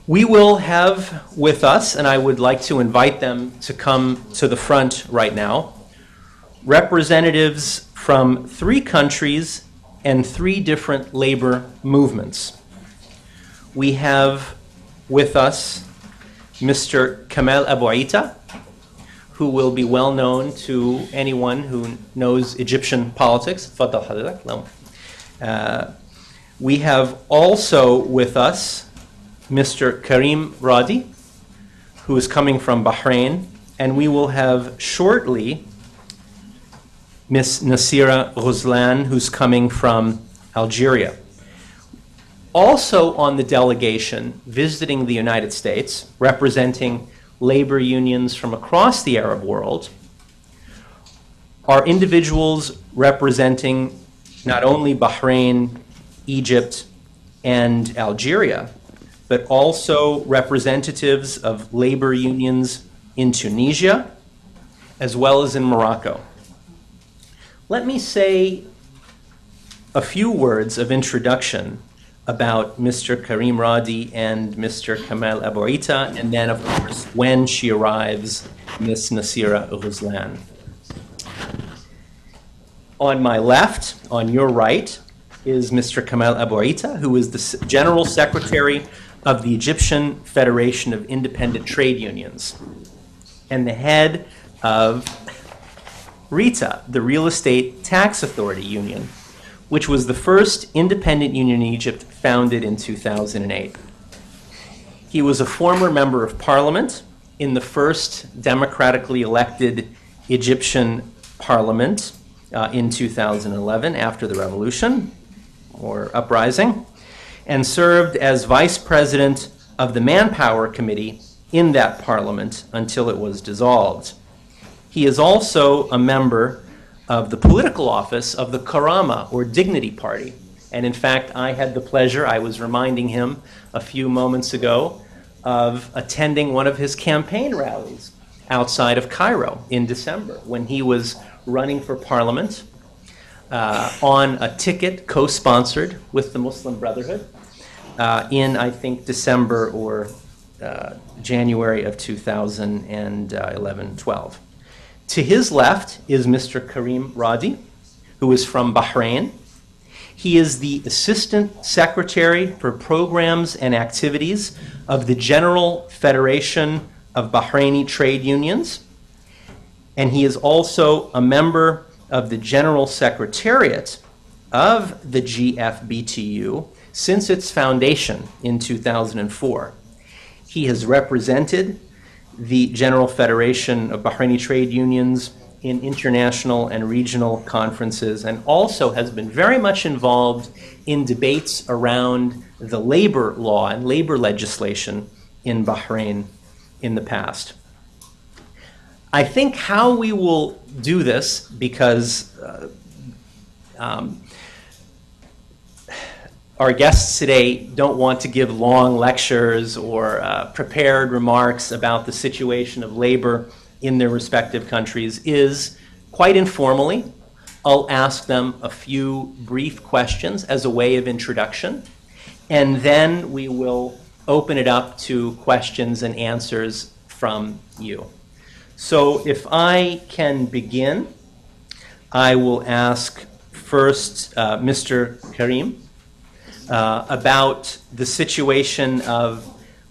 We will have with us, and I would like to invite them to come to the front right now, representatives from 3 countries and 3 different labor movements. We have with us Mr. Kamal Abou Aita, who will be well known to anyone who knows Egyptian politics. We have also with us Mr. Karim Radhi, who is coming from Bahrain, and we will have shortly Miss Nassira Ghozlane, who's coming from Algeria. Also on the delegation visiting the United States, representing labor unions from across the Arab world, are individuals representing not only Bahrain, Egypt, and Algeria, but also representatives of labor unions in Tunisia, as well as in Morocco. Let me say a few words of introduction about Mr. Karim Radhi and Mr. Kamal Abou Aita, and then, of course, when she arrives, Ms. Nassira Ghozlane. On my left, on your right, is Mr. Kamal Abou Aita, who is the General Secretary of the Egyptian Federation of Independent Trade Unions and the head of RITA, the Real Estate Tax Authority Union, which was the first independent union in Egypt, founded in 2008. He was a former member of parliament in the first democratically elected Egyptian parliament in 2011 after the revolution, or uprising, and served as vice president of the Manpower Committee in that parliament until it was dissolved. He is also a member of the political office of the Karama, or Dignity Party. And in fact, I had the pleasure, I was reminding him a few moments ago, of attending one of his campaign rallies outside of Cairo in December when he was running for parliament on a ticket co-sponsored with the Muslim Brotherhood in, I think, December or January of 2011-12. To his left is Mr. Karim Radhi, who is from Bahrain. He is the Assistant Secretary for Programs and Activities of the General Federation of Bahraini Trade Unions, and he is also a member of the General Secretariat of the GFBTU since its foundation in 2004. He has represented the General Federation of Bahraini Trade Unions in international and regional conferences, and also has been very much involved in debates around the labor law and labor legislation in Bahrain in the past. I think how we will do this, because our guests today don't want to give long lectures or prepared remarks about the situation of labor in their respective countries, is quite informally, I'll ask them a few brief questions as a way of introduction, and then we will open it up to questions and answers from you. So if I can begin, I will ask first Mr. Karim about the situation of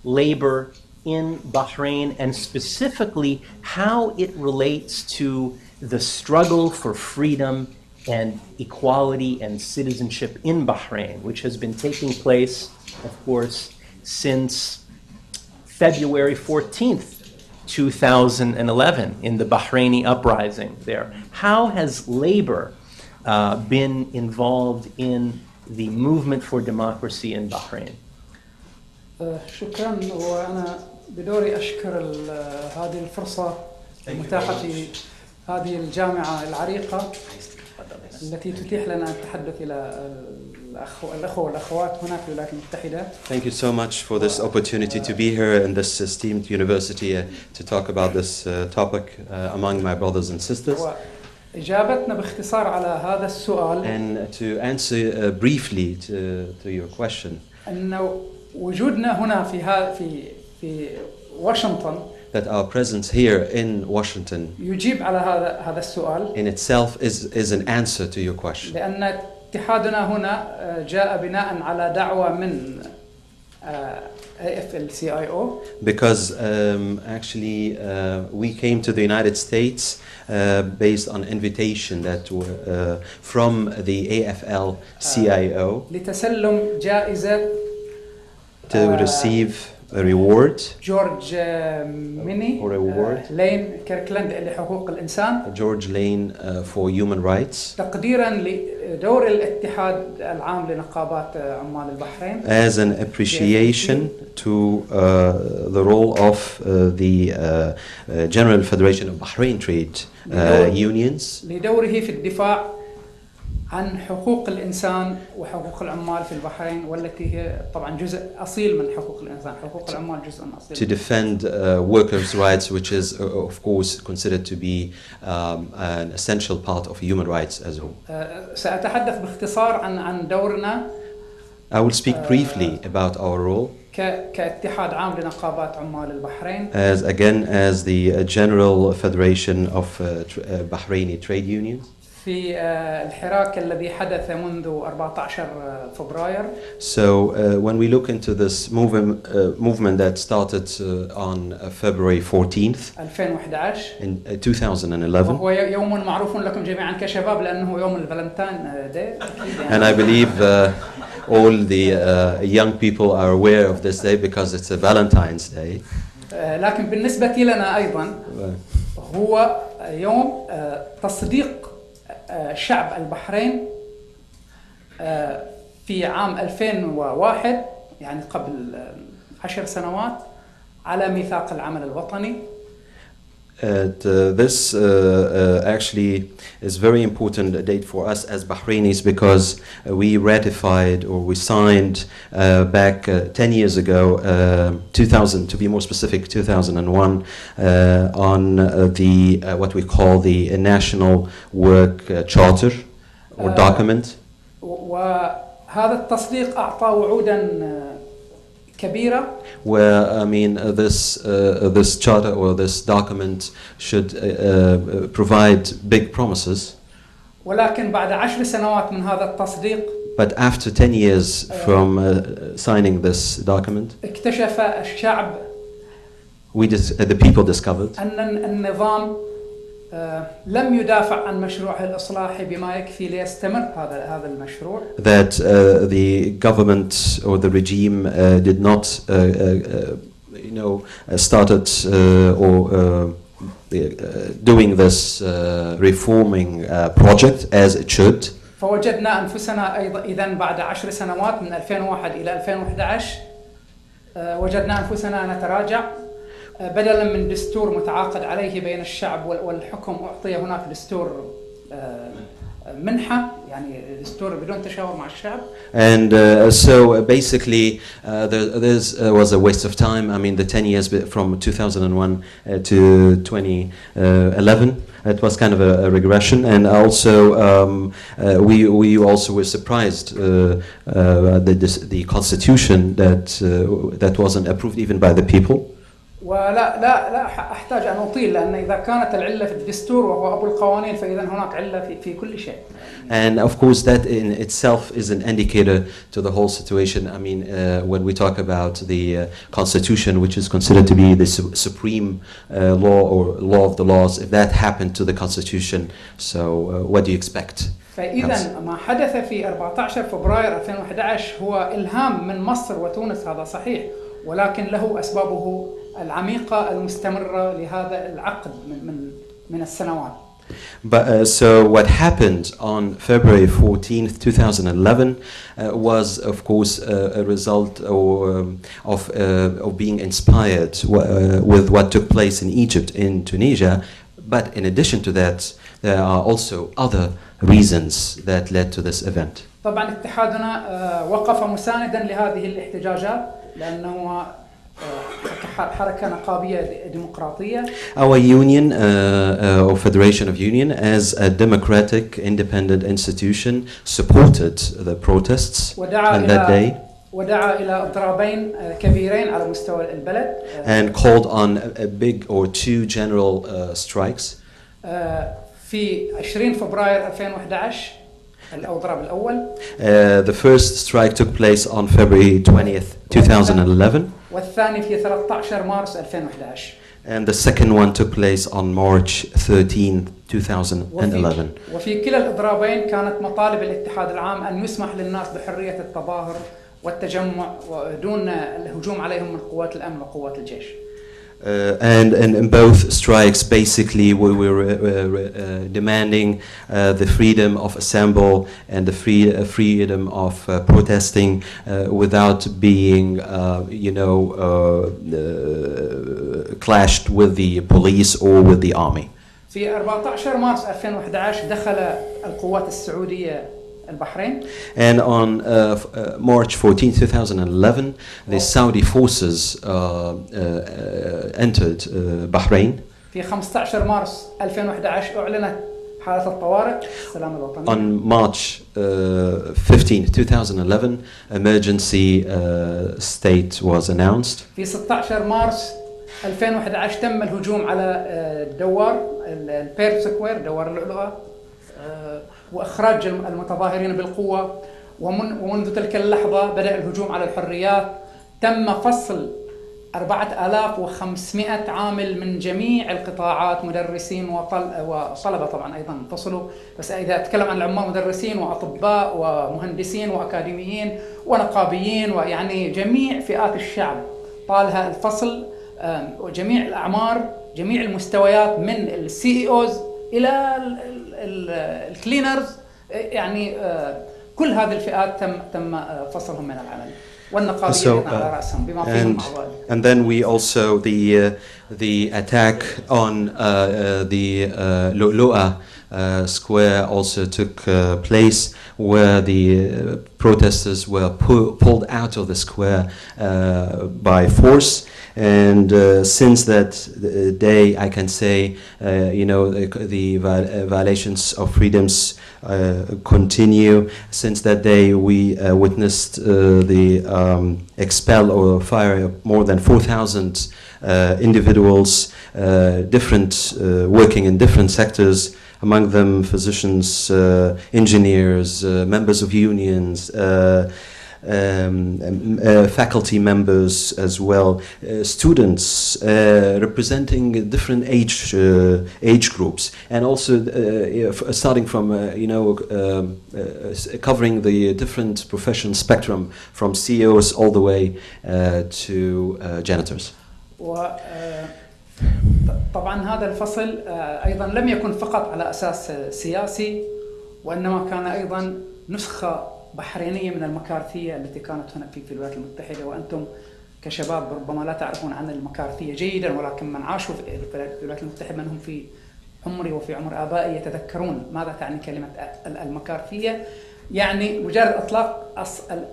labor in Bahrain, and specifically how it relates to the struggle for freedom and equality and citizenship in Bahrain, which has been taking place, of course, since February 14th, 2011, in the Bahraini uprising there. How has labor been involved in the movement for democracy in Bahrain? شكرا. وأنا بدوري أشكر هذه الفرصة المتاحة في هذه الجامعة العريقة التي تتيح لنا التحدث إلى الأخوة والأخوات هنا في الولايات المتحدة. Thank you so much for this opportunity to be here in this esteemed university to talk about this topic among my brothers and sisters. إجابتنا باختصار على هذا السؤال. And to answer briefly to your question. أنه وجودنا هنا في واشنطن that our presence here in Washington يجيب على هذا السؤال. in itself is an answer to your question. لأن اتحادنا هنا جاء بناء على دعوة من AFL-CIO. Because actually we came to the United States based on invitation that were from the AFL-CIO لتسلم جائزة to receive a reward جورج ميني or award لين كيركلاند لحقوق الإنسان. George Lane for human rights تقديرا لدور الاتحاد العام لنقابات عمال البحرين. as an appreciation to the role of the General Federation of Bahrain Trade Unions لدوره في الدفاع عن حقوق الإنسان وحقوق العمال في البحرين، والتي هي طبعا جزء أصيل من حقوق الإنسان. حقوق العمال جزء أصيل. to defend workers' rights, which is of course considered to be an essential part of human rights as well. سأتحدث باختصار عن دورنا. I will speak briefly about our role كاتحاد عام لنقابات عمال البحرين. as the General Federation of Bahraini Trade Unions. في الحراك الذي حدث منذ 14 فبراير. So when we look into this movement that started on February 14th 2011 in 2011, وهو يوم معروف لكم جميعا كشباب لأنه يوم الفالنتين داي. and I believe all the young people are aware of this day because it's a Valentine's Day. لكن بالنسبة لنا أيضا هو يوم تصديق شعب البحرين في عام 2001، يعني قبل 10 سنوات، على ميثاق العمل الوطني. This actually is very important date for us as Bahrainis because we ratified or we signed back 10 years ago, 2000 to be more specific, 2001, on the what we call the National Work Charter or document. وهذا التصديق أعطى وعودا كبيرة. Where I mean this charter or this document should provide big promises. ولكن بعد 10 سنوات من هذا التصديق. But after 10 years from signing this document, اكتشف الشعب the people discovered أن النظام لم يدافع عن مشروعه الإصلاحي بما يكفي ليستمر هذا المشروع. That the government or the regime did not, started or doing this reforming project as it should. فوجدنا أنفسنا أيضا إذن بعد 10 سنوات من 2001 إلى 2011 وجدنا أنفسنا نتراجع. بدلا من دستور متعاقد عليه بين الشعب والحكم، أعطي هناك دستور منحة، يعني دستور بدون تشاور مع الشعب. And so basically there was a waste of time. I mean the 10 years from 2001 to 2011, it was kind of a regression. And also we also were surprised the constitution that wasn't approved even by the people. لا أحتاج أن أطيل، لأن إذا كانت العلة في الدستور وهو أبو القوانين فإذا هناك علة في كل شيء. And of course that in itself is an indicator to the whole situation. I mean when we talk about the constitution, which is considered to be the supreme law or law of the laws, if that happened to the constitution, so what do you expect? فإذا ما حدث في 14 فبراير 2011 هو إلهام من مصر وتونس، هذا صحيح، ولكن له أسبابه العميقة المستمرة لهذا العقد من السنوات. But so what happened on February 14th, 2011 was of course a result of being inspired with what took place in Egypt and Tunisia. But in addition to that, there are also other reasons that led to this event. طبعا اتحادنا وقف مساندا لهذه الاحتجاجات لأنه حركة نقابية ديمقراطية. Our union or Federation of Union, as a democratic independent institution, supported the protests on that day. ودعا إلى إضرابين كبيرين على مستوى البلد. And called on a big or two general strikes. في 20 فبراير 2011 الإضراب الأول. The first strike took place on February 20th, 2011. والثاني في 13 مارس 2011. And the second one took place on March 13th, 2011. وفي كلا الإضرابين كانت مطالب الاتحاد العام أن يسمح للناس بحرية التظاهر والتجمع ودون الهجوم عليهم من قوات الأمن وقوات الجيش. And in both strikes, basically, we were demanding the freedom of assemble and the freedom of protesting without being, clashed with the police or with the army. في 14 مارس 2011 دخل القوات السعودية البحرين. And on March 14, 2011, the Saudi forces entered Bahrain. في 15 مارس 2011 أعلنت حالة الطوارئ السلام الوطني. On March 15, 2011, emergency state was announced. في 16 مارس 2011 تم الهجوم على الدوار البير سكوير دوار اللؤلؤة وإخراج المتظاهرين بالقوة ومنذ تلك اللحظة بدأ الهجوم على الحريات. تم فصل 4500 عامل من جميع القطاعات مدرسين وطلبة طبعا أيضا فصلوا بس إذا أتكلم عن العمال مدرسين وأطباء ومهندسين وأكاديميين ونقابيين ويعني جميع فئات الشعب طالها الفصل وجميع الأعمار جميع المستويات من السي اوز إلى الكلينرز يعني كل هذه الفئات تم فصلهم من العمل والنقابيين على رأسهم بما فيهم أعضاء. And then we also the attack on the Lu'lu'a square also took place where the protesters were pulled out of the square by force. And since that day, I can say, the violations of freedoms continue. Since that day, we witnessed the expel or fire more than 4,000 individuals, different working in different sectors. Among them, physicians, engineers, members of unions. Faculty members as well, students representing different age groups, and also starting from covering the different profession spectrum from CEOs all the way to janitors. طبعا هذا الفصل أيضا لم يكن فقط على أساس سياسي وإنما كان أيضا نسخة بحرينية من المكارثية التي كانت هنا في الولايات المتحدة. وأنتم كشباب ربما لا تعرفون عن المكارثية جيدا ولكن من عاشوا في الولايات المتحدة منهم في عمري وفي عمر آبائي يتذكرون ماذا تعني كلمة المكارثية. يعني مجرد إطلاق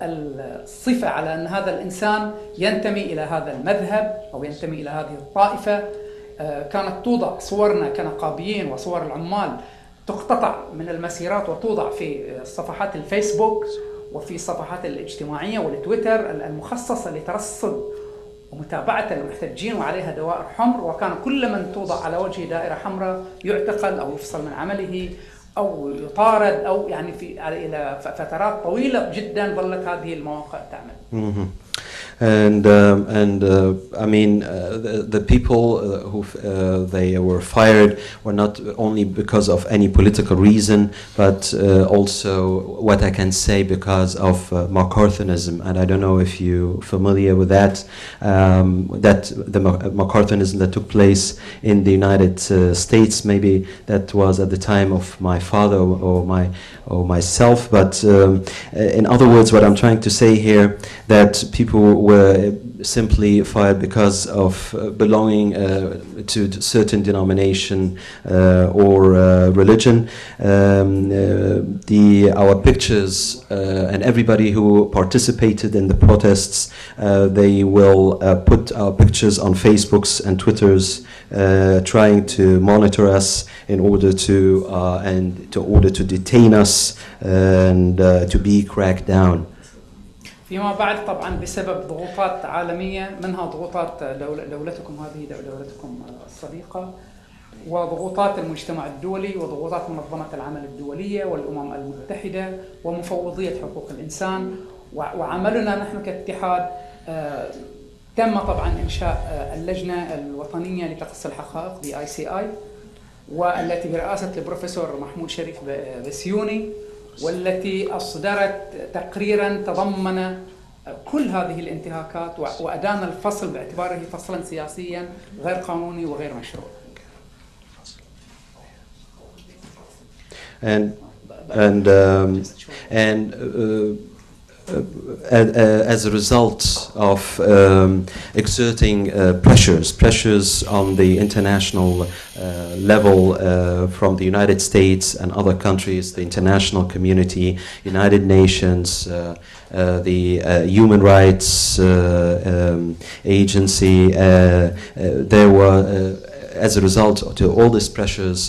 الصفة على أن هذا الإنسان ينتمي إلى هذا المذهب أو ينتمي إلى هذه الطائفة. كانت توضع صورنا كنقابيين وصور العمال تقتطع من المسيرات وتوضع في صفحات الفيسبوك وفي الصفحات الاجتماعية والتويتر المخصصة لترصد ومتابعة المحتجين وعليها دوائر حمر. وكان كل من توضع على وجه دائرة حمراء يعتقل أو يفصل من عمله أو يطارد أو يعني إلى فترات طويلة جدا ظلت هذه المواقع تعمل. And I mean, the people who they were fired were not only because of any political reason, but also what I can say because of McCarthyism. And I don't know if you're familiar with that. That the McCarthyism that took place in the United States, maybe that was at the time of my father or myself. But in other words, what I'm trying to say here, that people were simply fired because of belonging to certain denomination or religion. Our pictures and everybody who participated in the protests, they will put our pictures on Facebooks and Twitters, trying to monitor us in order to detain us and to be cracked down. فيما بعد طبعا بسبب ضغوطات عالمية، منها ضغوطات دولتكم هذه دولتكم الصديقة، وضغوطات المجتمع الدولي، وضغوطات منظمة العمل الدولية والأمم المتحدة ومفوضية حقوق الإنسان، وعملنا نحن كاتحاد تم طبعا إنشاء اللجنة الوطنية لتقصي الحقائق BICI، والتي برئاسة البروفيسور محمود شريف بسيوني، والتي أصدرت تقريرا تضمن كل هذه الانتهاكات وأدان الفصل باعتباره فصلا سياسيا غير قانوني وغير مشروع. As a result of exerting pressures on the international level from the United States and other countries, the international community, United Nations, the Human Rights Agency, there were as a result to all these pressures,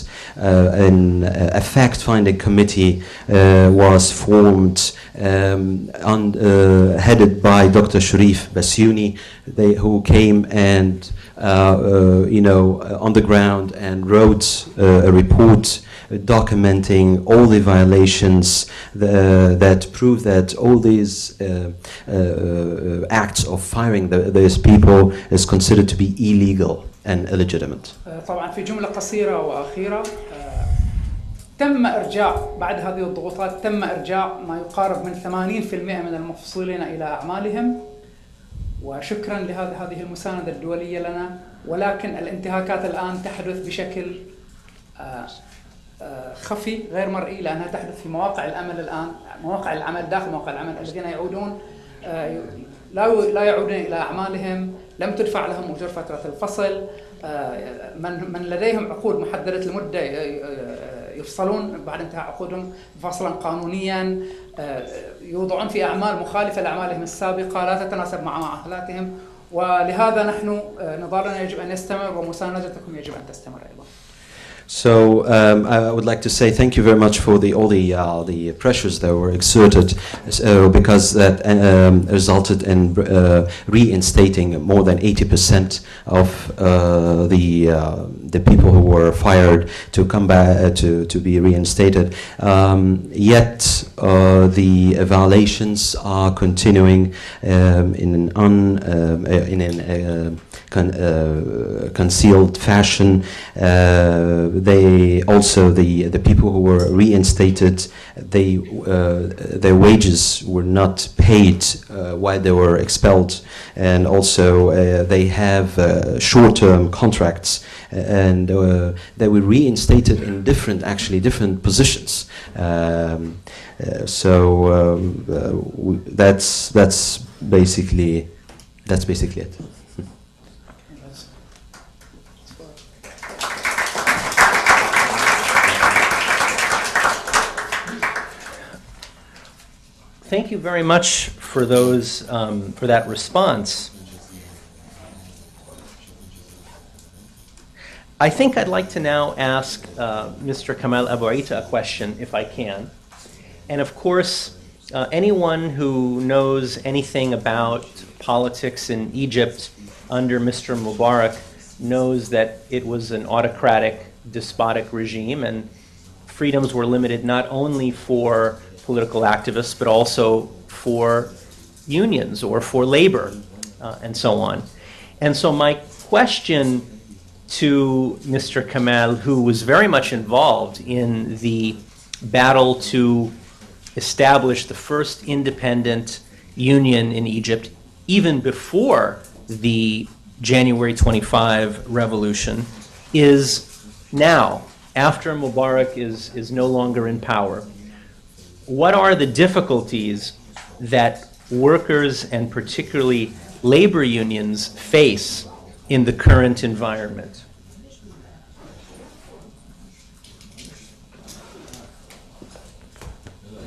a fact-finding committee was formed, headed by Dr. Sharif Bassiouni, who came and, on the ground and wrote a report documenting all the violations that prove that all these acts of firing these people is considered to be illegal and illegitimate. طبعا في جملة قصيرة وأخيرة، تم إرجاع بعد هذه الضغوطات، تم إرجاع ما يقارب من 80% من المفصولين إلى أعمالهم، وشكرا لهذه المساندة الدولية لنا. ولكن الانتهاكات الآن تحدث بشكل خفي غير مرئي، لأنها تحدث في مواقع العمل الآن، مواقع العمل داخل مواقع العمل. الذين يعودون لا يعودون إلى أعمالهم، لم تدفع لهم أجور فترة الفصل، من لديهم عقود محددة المدة يفصلون بعد انتهاء عقودهم فصلا قانونيا، يوضعون في أعمال مخالفة لأعمالهم السابقة لا تتناسب مع مؤهلاتهم، ولهذا نحن نضالنا يجب أن يستمر ومساندتكم يجب أن تستمر أيضا. So I would like to say thank you very much for all the pressures that were exerted, because that resulted in reinstating more than 80% of the people who were fired to come back to be reinstated. Yet the violations are continuing in an concealed fashion. They also the people who were reinstated, their wages were not paid while they were expelled, and also they have short-term contracts, and they were reinstated in different positions. That's basically it. Thank you very much for for that response. I think I'd like to now ask Mr. Kamal Abou Aita a question, if I can. And of course, anyone who knows anything about politics in Egypt under Mr. Mubarak knows that it was an autocratic, despotic regime, and freedoms were limited not only for political activists, but also for unions or for labor, and so on. And so my question to Mr. Kamal, who was very much involved in the battle to establish the first independent union in Egypt, even before the January 25 revolution, is now, after Mubarak is no longer in power, what are the difficulties that workers and particularly labor unions face in the current environment?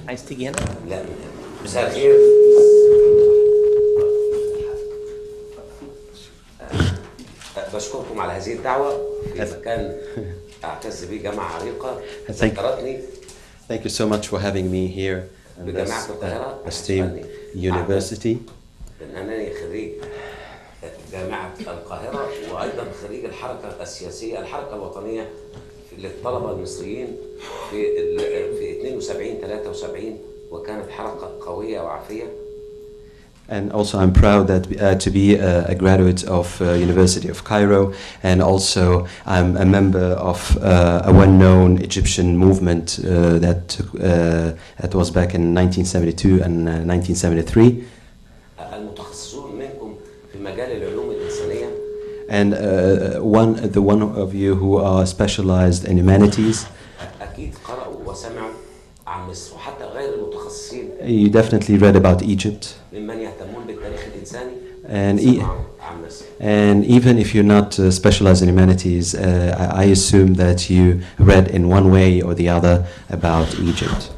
عايز تيجي هنا؟ لا مساء الخير. بشكركم على هذه الدعوة في مكان أعتز به جامعة عريقة ذكرتني. Thank you so much for having me here. بجامعة القاهرة. Esteemed University. أنني خريج جامعة القاهرة وأيضا خريج الحركة السياسية الحركة الوطنية للطلبة المصريين في 72-73 وكانت حركة قوية وعافية. And also I'm proud that to be a graduate of University of Cairo, and also I'm a member of a well-known Egyptian movement that was back in 1972 and 1973. المتخصصون منكم في مجال العلوم الإنسانية. And the one of you who are specialized in humanities. أكيد قرأوا وسمعوا عن مصر وحتى غير المتخصصين. You definitely read about Egypt. ممن يهتمون بالتاريخ الإنساني. And even if you're not specialized in humanities, I assume that you read in one way or the other about Egypt.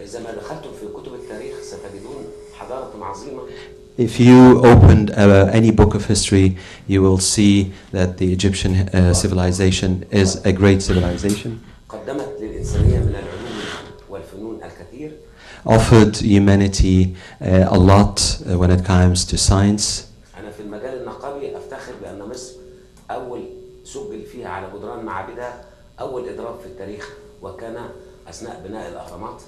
إذا ما دخلتم في كتب التاريخ ستجدون حضارة عظيمة. If you opened any book of history, you will see that the Egyptian civilization is a great civilization. قدمت للإنسانية من العلوم والفنون الكثير. Offered humanity a lot when it comes to science. أنا في المجال النقابي أفتخر بأن مصر أول سجل فيها على جدران معابدها أول إضراب في التاريخ وكان أثناء بناء الأهرامات.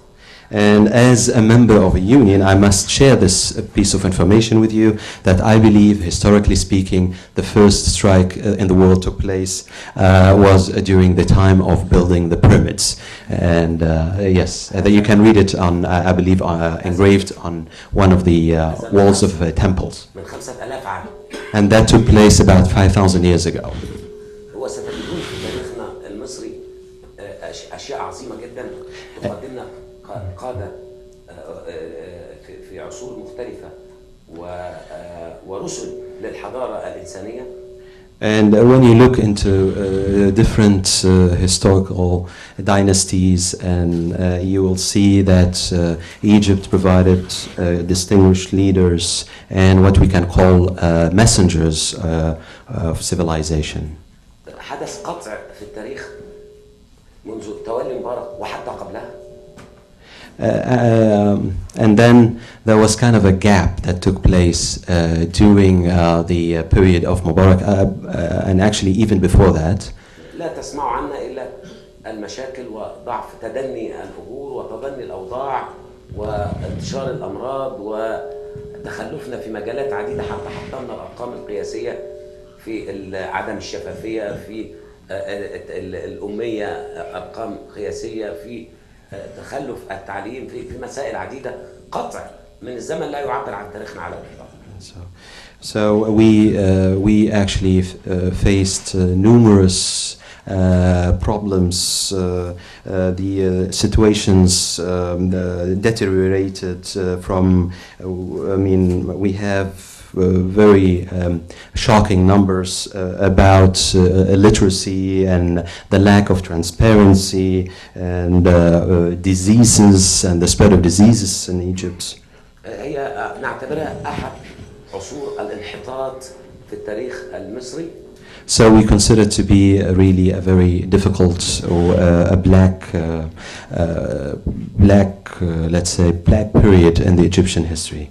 And as a member of a union, I must share this piece of information with you that I believe, historically speaking, the first strike in the world took place was during the time of building the pyramids. And yes, you can read it on, I believe, engraved on one of the walls of temples. And that took place about 5,000 years ago. وستجدون في تاريخنا المصري أشياء عظيمة جدا تقدمنا قادة في عصور مختلفة ورسل للحضارة الإنسانية. And when you look into different historical dynasties, and you will see that Egypt provided distinguished leaders and what we can call messengers of civilization. حدث قطع في التاريخ منذ تولي مبارك وحتى قبلها. And then there was kind of a gap that took place during the period of Mubarak, and actually even before that. لا تسمعوا عنا إلا المشاكل وضعف تدني الأجور وتدني الأوضاع وانتشار الأمراض وتخلفنا في مجالات عديدة حتى حطمنا الأرقام القياسية في عدم الشفافية في الأمية أرقام قياسية في تخلف التعليم في مسائل عديدة قطع من الزمن لا يعبر عن تاريخنا على الإطلاق. So we actually faced numerous problems. The situations deteriorated from. I mean, we have very shocking numbers about illiteracy and the lack of transparency and diseases and the spread of diseases in Egypt. هي نعتبرها أحد عصور الانحطاط في التاريخ المصري. So we consider it to be really a very difficult or a black, let's say, black period in the Egyptian history.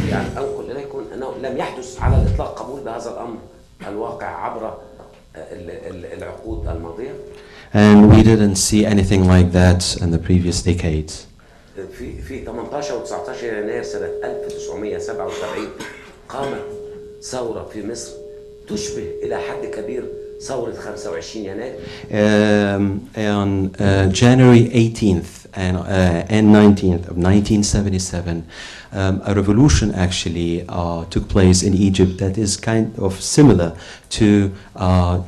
يعني أنقل إليكم أنه لم يحدث على الإطلاق قبول بهذا الأمر الواقع عبر العقود الماضية. And we didn't see anything like that in the previous decades. في 18 و 19 يناير سنة 1977 قامت ثورة في مصر تشبه إلى حد كبير ثورة 25 يناير. On January 18th and 19th of 1977, a revolution actually took place in Egypt that is kind of similar to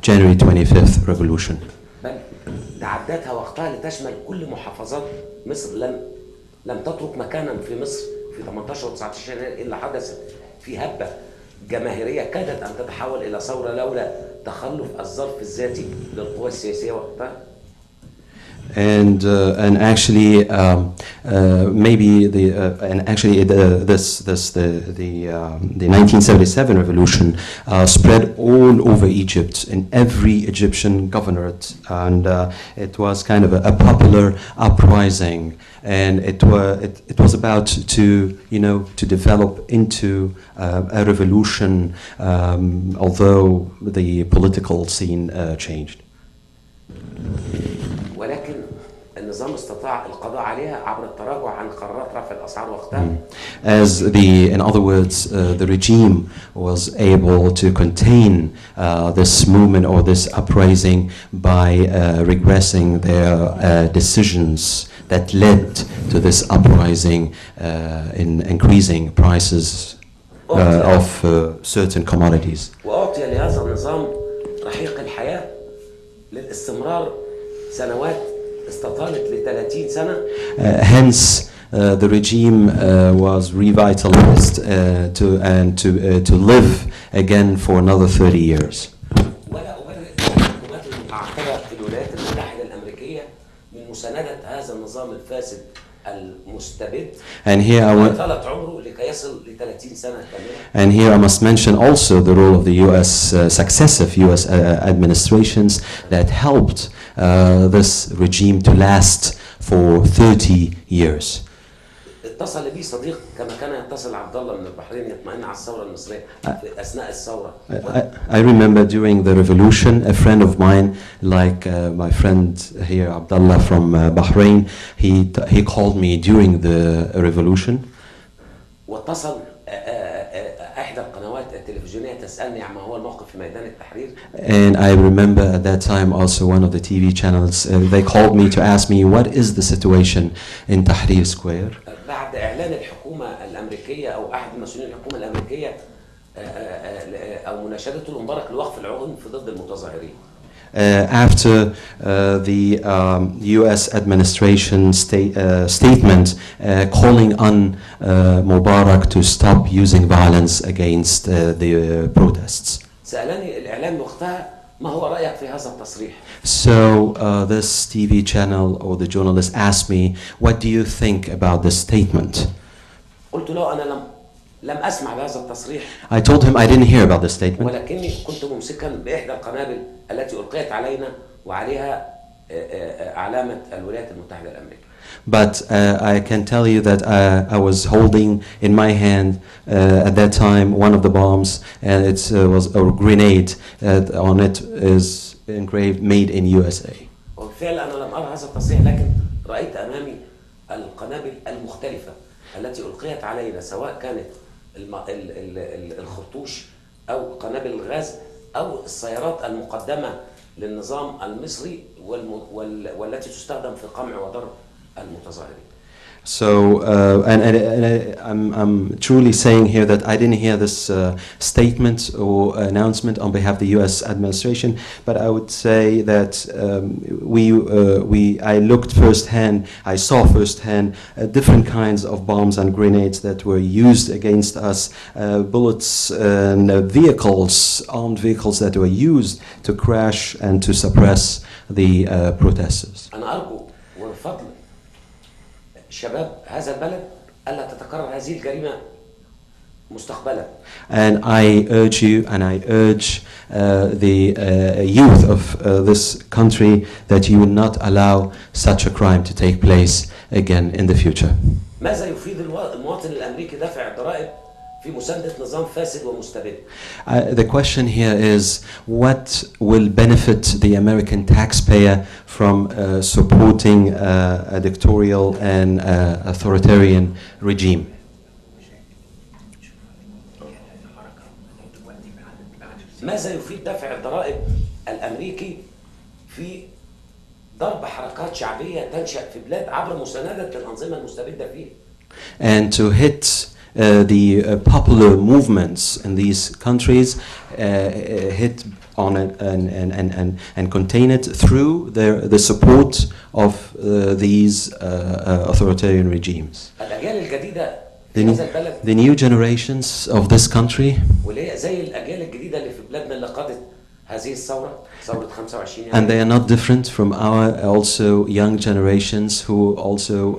January 25th revolution. بل تعدتها وقتها لتشمل كل محافظات مصر. لم تترك مكانا في مصر في 18 و 19 يناير إلا حدثت في هبة جماهيرية كادت أن تتحول إلى ثورة لولا تخلف الظرف الذاتي للقوى السياسية وقتها. And actually maybe the 1977 revolution spread all over Egypt in every Egyptian governorate, and it was kind of a popular uprising, and it was about to develop into a revolution, although the political scene changed. ولكن النظام استطاع القضاء عليها عبر التراجع عن قرارات رفع الأسعار وقتها. In other words, the regime was able to contain this movement or this uprising by regressing their decisions that led to this uprising in increasing prices of certain commodities. وأعطي لهذا النظام رحيق الحياة للاستمرار سنوات استطالت ل30 سنة. Hence, the regime was revitalized to live again for another 30 years. ولا أبرئ الحكومات المتعاقبة في الولايات المتحدة الأمريكية من مساندة هذا النظام الفاسد المستبد. And here I want. طالت عمره لكي يصل ل30 سنة كاملة. And here I must mention also the role of the U.S. Successive U.S. administrations that helped this regime to last for 30 years. اتصل بي صديق كما كان يتصل عبد الله من البحرين يطمئن على الثورة المصرية في أثناء الثورة. I remember during the revolution, a friend of mine, like my friend here, Abdullah from Bahrain, he called me during the revolution. واتصل إحدى القنوات التلفزيونية تسألني عما هو الموقف في ميدان التحرير. And I remember at that time also one of the TV channels, they called me to ask me what is the situation in Tahrir Square. بعد إعلان الحكومة الأمريكية أو أحد مسؤولين الحكومة الأمريكية أو مناشدته لمبارك لوقف العنف ضد المتظاهرين. After the U.S. administration statement calling on Mubarak to stop using violence against the protests. سألني الإعلام وقتها ما هو رأيك في هذا التصريح؟ So this TV channel or the journalist asked me, what do you think about this statement? قلت له أنا لم أسمع بهذا التصريح. I told him I didn't hear about this statement. ولكني كنت ممسكا بإحدى القنابل التي ألقيت علينا وعليها علامة الولايات المتحدة الأمريكية. But I can tell you that I was holding in my hand at that time one of the bombs, and it was a grenade. On it is engraved "Made in USA." وبالفعل أنا لم أرى هذا التصريح، لكن رأيت أمامي القنابل المختلفة التي ألقيت علينا، سواء كانت الخرطوش أو قنابل الغاز أو السيارات المقدمة للنظام المصري والتي تستخدم في قمع وضرب المتظاهرين. So, I'm truly saying here that I didn't hear this statement or announcement on behalf of the U.S. administration, but I would say that I looked firsthand, I saw firsthand different kinds of bombs and grenades that were used against us, bullets and vehicles, armed vehicles that were used to crash and to suppress the protesters. أنا أرجو وبفضل شباب هذا البلد ألا تتكرر هذه الجريمة مستقبلا. And I urge you and I urge the youth of this country that you will not allow such a crime to take place again in the future. ماذا يفيد المواطن الأمريكي دفع الضرائب في مساندة نظام فاسد ومستبد؟ The question here is, what will benefit the American taxpayer from supporting a dictatorial and authoritarian regime? ماذا يفيد دفع الضرائب الأمريكي في ضرب حركات شعبية تنشأ في بلاد عبر مساندة الأنظمة المستبدة فيه؟ And to hit the popular movements in these countries, hit on it and contain it through the support of these authoritarian regimes. الأجيال الجديدة The في new, هذا البلد the new generations of this country, واللي هي زي الأجيال الجديدة اللي في بلادنا اللي قادت هذه الثورة ثورة 25 And they يناير are not different from our also young generations who also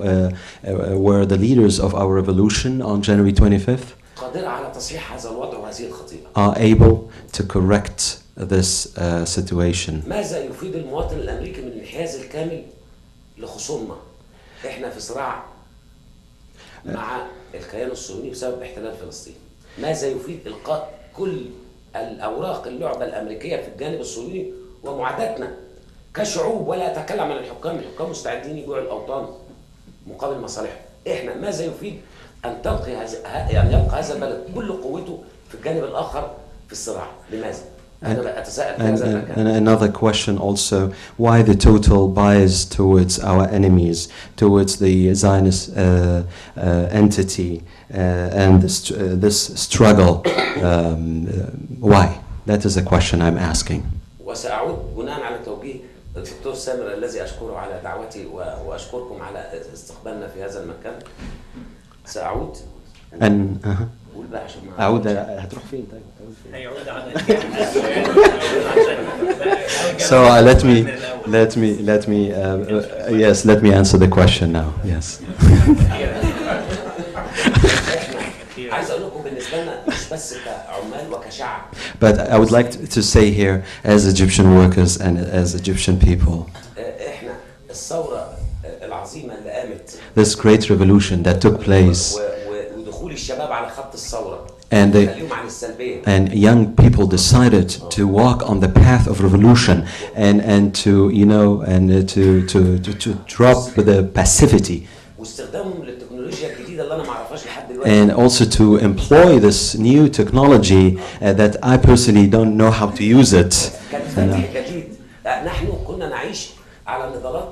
were the leaders of our revolution on January 25th, قادرة على تصحيح هذا الوضع وهذه الخطيئة. are able to correct this situation. ماذا يفيد المواطن الأمريكي من الانحياز الكامل لخصومنا؟ إحنا في صراع مع الكيان الصهيوني بسبب احتلال فلسطين. ماذا يفيد إلقاء كل الأوراق اللعبة الأمريكية في الجانب الصهيوني ومعاداتنا كشعوب؟ ولا أتكلم عن الحكام مستعدين يبيعوا الأوطان مقابل مصالحهم. إحنا ماذا يفيد أن يبقى هذا البلد كل قوته في الجانب الآخر في الصراع؟ لماذا؟ أنا أتساءل في هذا المكان. And another question also, why the total bias towards our enemies, towards the Zionist entity and this struggle? Why? That is a question I'm asking. وسأعود بناء على توجيه الدكتور سامر الذي أشكره على دعوتي وأشكركم على استقبالنا في هذا المكان. سأعود. قول بقى عشان ما أعود. هتروح فين طيب؟ هيعود على So let me answer the question now. Yes. عايز أقول لكم بالنسبة لنا مش بس كعمال وكشعب. But I would like to say here, as Egyptian workers and as Egyptian people, إحنا الثورة العظيمة اللي قامت. This great revolution that took place. ودخول الشباب على خط الثورة. And young people decided to walk on the path of revolution and to drop the passivity and also to employ this new technology that I personally don't know how to use it. نحن كنا نعيش على نضالات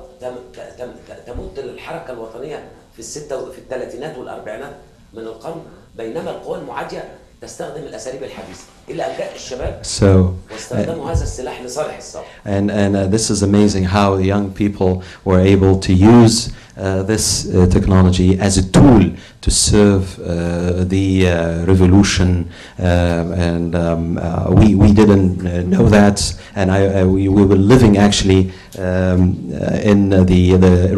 تمد للحركة الوطنية في الثلاثينات والأربعينات من القرن، بينما القوى المعادية تستخدم الأساليب الحديثة إلى أن جاء الشباب واستخدموا هذا السلاح لصالح الثورة. And this is amazing how the young people were able to use this technology as a tool to serve the revolution, and we didn't know that, and we were living actually in the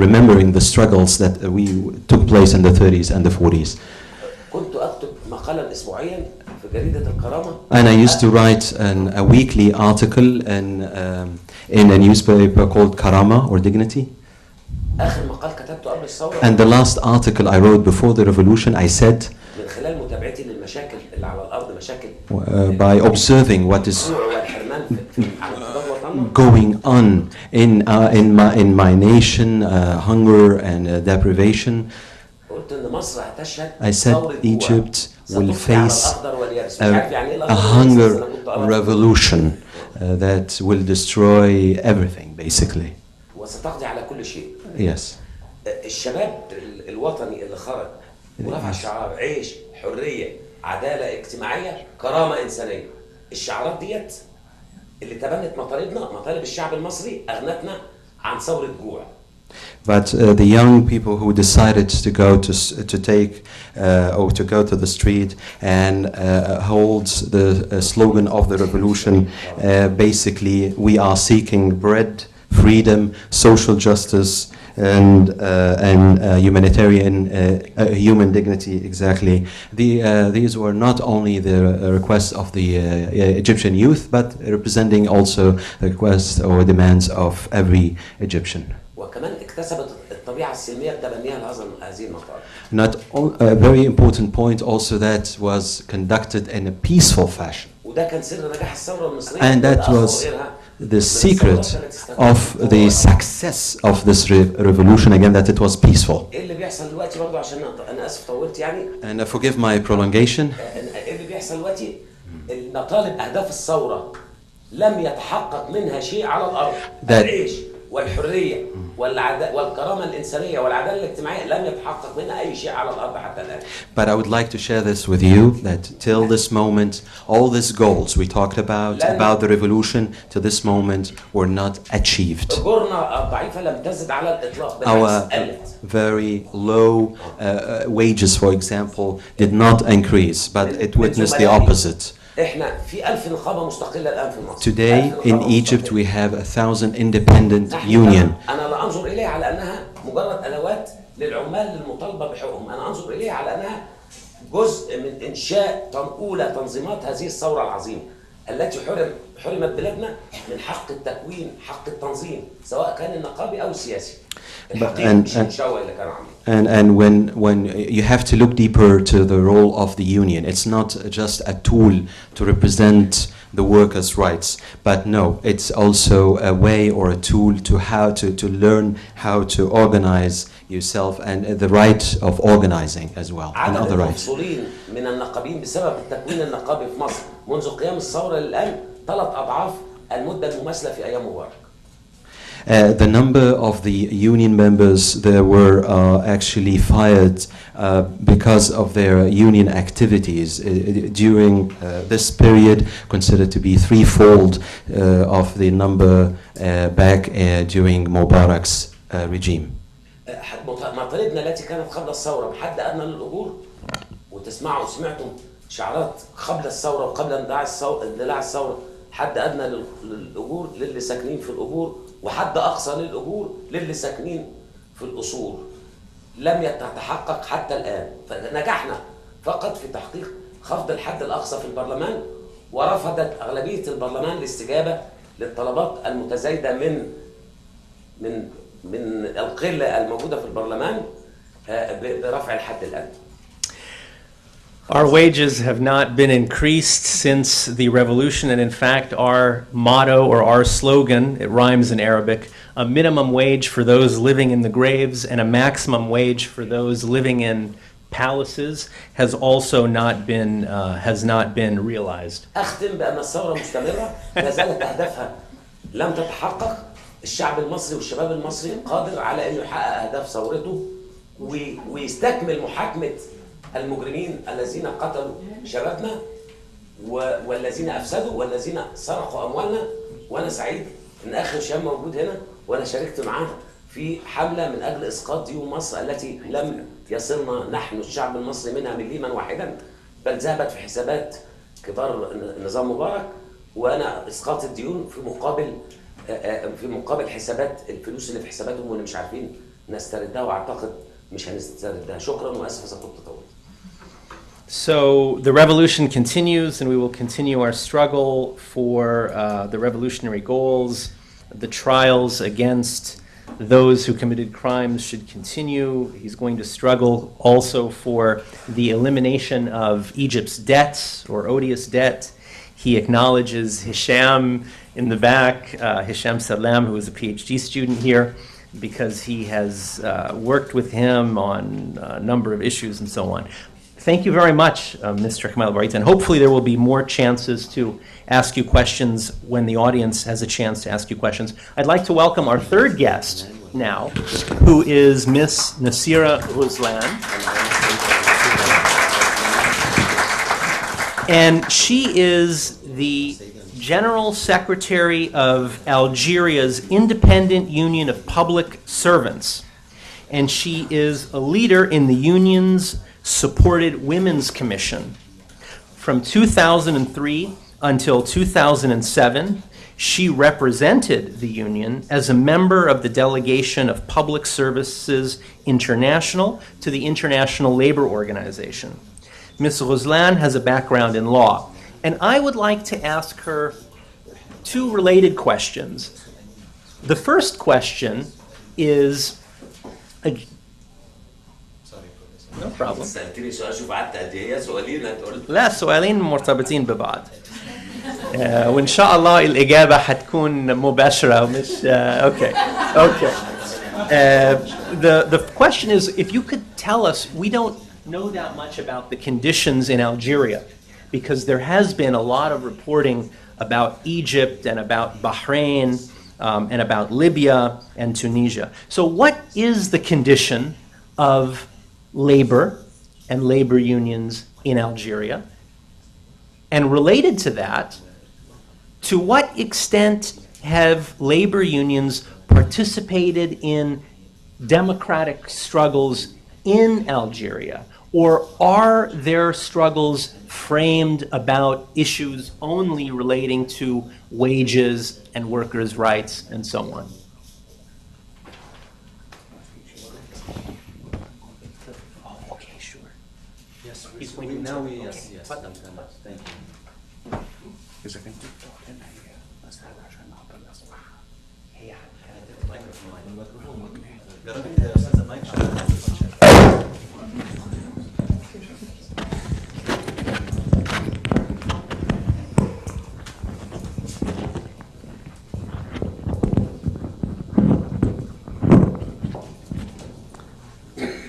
remembering the struggles that we took place in the 30s and the 40s. كنت أكتب مقالا أسبوعيا في جريدة الكرامة. And I used to write a weekly article in a newspaper called Karama or Dignity. آخر مقال كتبته قبل الثورة. And the last article I wrote before the revolution, I said, من خلال متابعتي للمشاكل اللي على الأرض، مشاكل by observing what is going on in my nation, hunger and deprivation. I said Egypt will face a hunger revolution that will destroy everything, basically. Yes. الشباب الوطني اللي خرج ورفع شعار عيش، حرية، عدالة اجتماعية، كرامة إنسانية. الشعارات ديت اللي تبنت مطالب الشعب المصري أغنتنا عن ثورة جوع. But the young people who decided to go to take or to go to the street and hold the slogan of the revolution, basically we are seeking bread, freedom, social justice, and humanitarian human dignity. Exactly. These were not only the requests of the Egyptian youth, but representing also the requests or demands of every Egyptian. وكمان اكتسبت الطبيعة السلمية بتبنيها هذه المطالب. Not a very important point also that was conducted in a peaceful fashion. وده كان سر نجاح الثورة المصرية. And that was the secret of the success of this revolution, again, that it was peaceful. ايه اللي بيحصل دلوقتي برضه عشان انا اسف طولت يعني. And forgive my prolongation. ايه اللي بيحصل دلوقتي؟ المطالب اهداف الثورة لم يتحقق منها شيء على الارض. العيش والحرية والكرامة الإنسانية والعدالة الاجتماعية لم يتحقق منها أي شيء على الأرض حتى الآن. But I would like to share this with you that till this moment, all these goals we talked about the revolution, to this moment were not achieved. أجورنا الضعيفة لم تزد على الإطلاق. Our very low wages, for example, did not increase, but it witnessed the opposite. احنا في 1000 نقابه مستقله الان في مصر. Today in Egypt we have 1,000 independent union. انا لا انظر اليها على انها مجرد ادوات للعمال للمطالبه بحقوقهم، انا انظر اليها على انها جزء من انشاء اولى تنظيمات هذه الثوره العظيمه التي حرمت بلادنا من حق التكوين، حق التنظيم، سواء كان النقابي او السياسي. الحقيقه مش الشوى اللي كانوا عاملين. And when you have to look deeper to the role of the union, it's not just a tool to represent the workers' rights, but no, it's also a way or a tool to how to learn how to organize yourself and the right of organizing as well and other rights. المفصولين من النقابين بسبب التكوين النقابي في مصر منذ قيام الثورة للآن 3 أضعاف المدة المماثلة في أيام مبارك. The number of the union members that were actually fired because of their union activities during this period considered to be threefold of the number back during Mubarak's regime. مطالبنا التي كانت قبل الثورة بحد أدنى للأجور، سمعتم شعارات قبل الثورة وقبل اندلاع الثورة، حد أدنى للأجور للي ساكنين في الأجور، وحد أقصى للأجور للي ساكنين في الأصول. لم يتحقق حتى الآن، فنجحنا فقط في تحقيق خفض الحد الأقصى في البرلمان، ورفضت أغلبية البرلمان الاستجابة للطلبات المتزايدة من القلة الموجودة في البرلمان برفع الحد الأدنى. Our wages have not been increased since the revolution, and in fact our motto or our slogan, it rhymes in Arabic, a minimum wage for those living in the graves and a maximum wage for those living in palaces has also not been realized. أختم بأن الثورة مستمرة، لا زالت أهدافها لم تتحقق. الشعب المصري والشباب المصري قادر على أنه يحقق أهداف ثورته ويستكمل محاكمة المجرمين الذين قتلوا شبابنا والذين أفسدوا والذين سرقوا أموالنا. وأنا سعيد أن أخي هشام موجود هنا، وأنا شاركت معاه في حملة من أجل إسقاط ديون مصر التي لم يصلنا نحن الشعب المصري منها مليما واحدا، بل ذهبت في حسابات كبار نظام مبارك، وأنا إسقاط الديون في مقابل حسابات الفلوس اللي في حساباتهم واللي مش عارفين نستردها، وأعتقد مش هنستردها. شكرا وأسف إذا كنت طولت. So the revolution continues, and we will continue our struggle for the revolutionary goals. The trials against those who committed crimes should continue. He's going to struggle also for the elimination of Egypt's debts or odious debt. He acknowledges Hisham in the back, Hisham Salam, who is a PhD student here, because he has worked with him on a number of issues and so on. Thank you very much, Mr. Kamal Abou Aita, and hopefully there will be more chances to ask you questions when the audience has a chance to ask you questions. I'd like to welcome our third guest now, who is Miss Nassira Ghozlane. And she is the General Secretary of Algeria's Independent Union of Public Servants. And she is a leader in the union's supported Women's Commission. From 2003 until 2007, she represented the union as a member of the delegation of Public Services International to the International Labor Organization. Ms. Ghozlane has a background in law, and I would like to ask her two related questions. The first question is, no problem. لا سؤالين مرتبطين ببعض. وإن شاء الله الإجابة حتكون مباشرة ومش okay. The question is, if you could tell us, we don't know that much about the conditions in Algeria, because there has been a lot of reporting about Egypt and about Bahrain and about Libya and Tunisia. So what is the condition of labor and labor unions in Algeria? And related to that, to what extent have labor unions participated in democratic struggles in Algeria? Or are their struggles framed about issues only relating to wages and workers' rights and so on? Oh, okay, sure. Yes, He's pointing now to- we, yes, okay. yes. Thank you.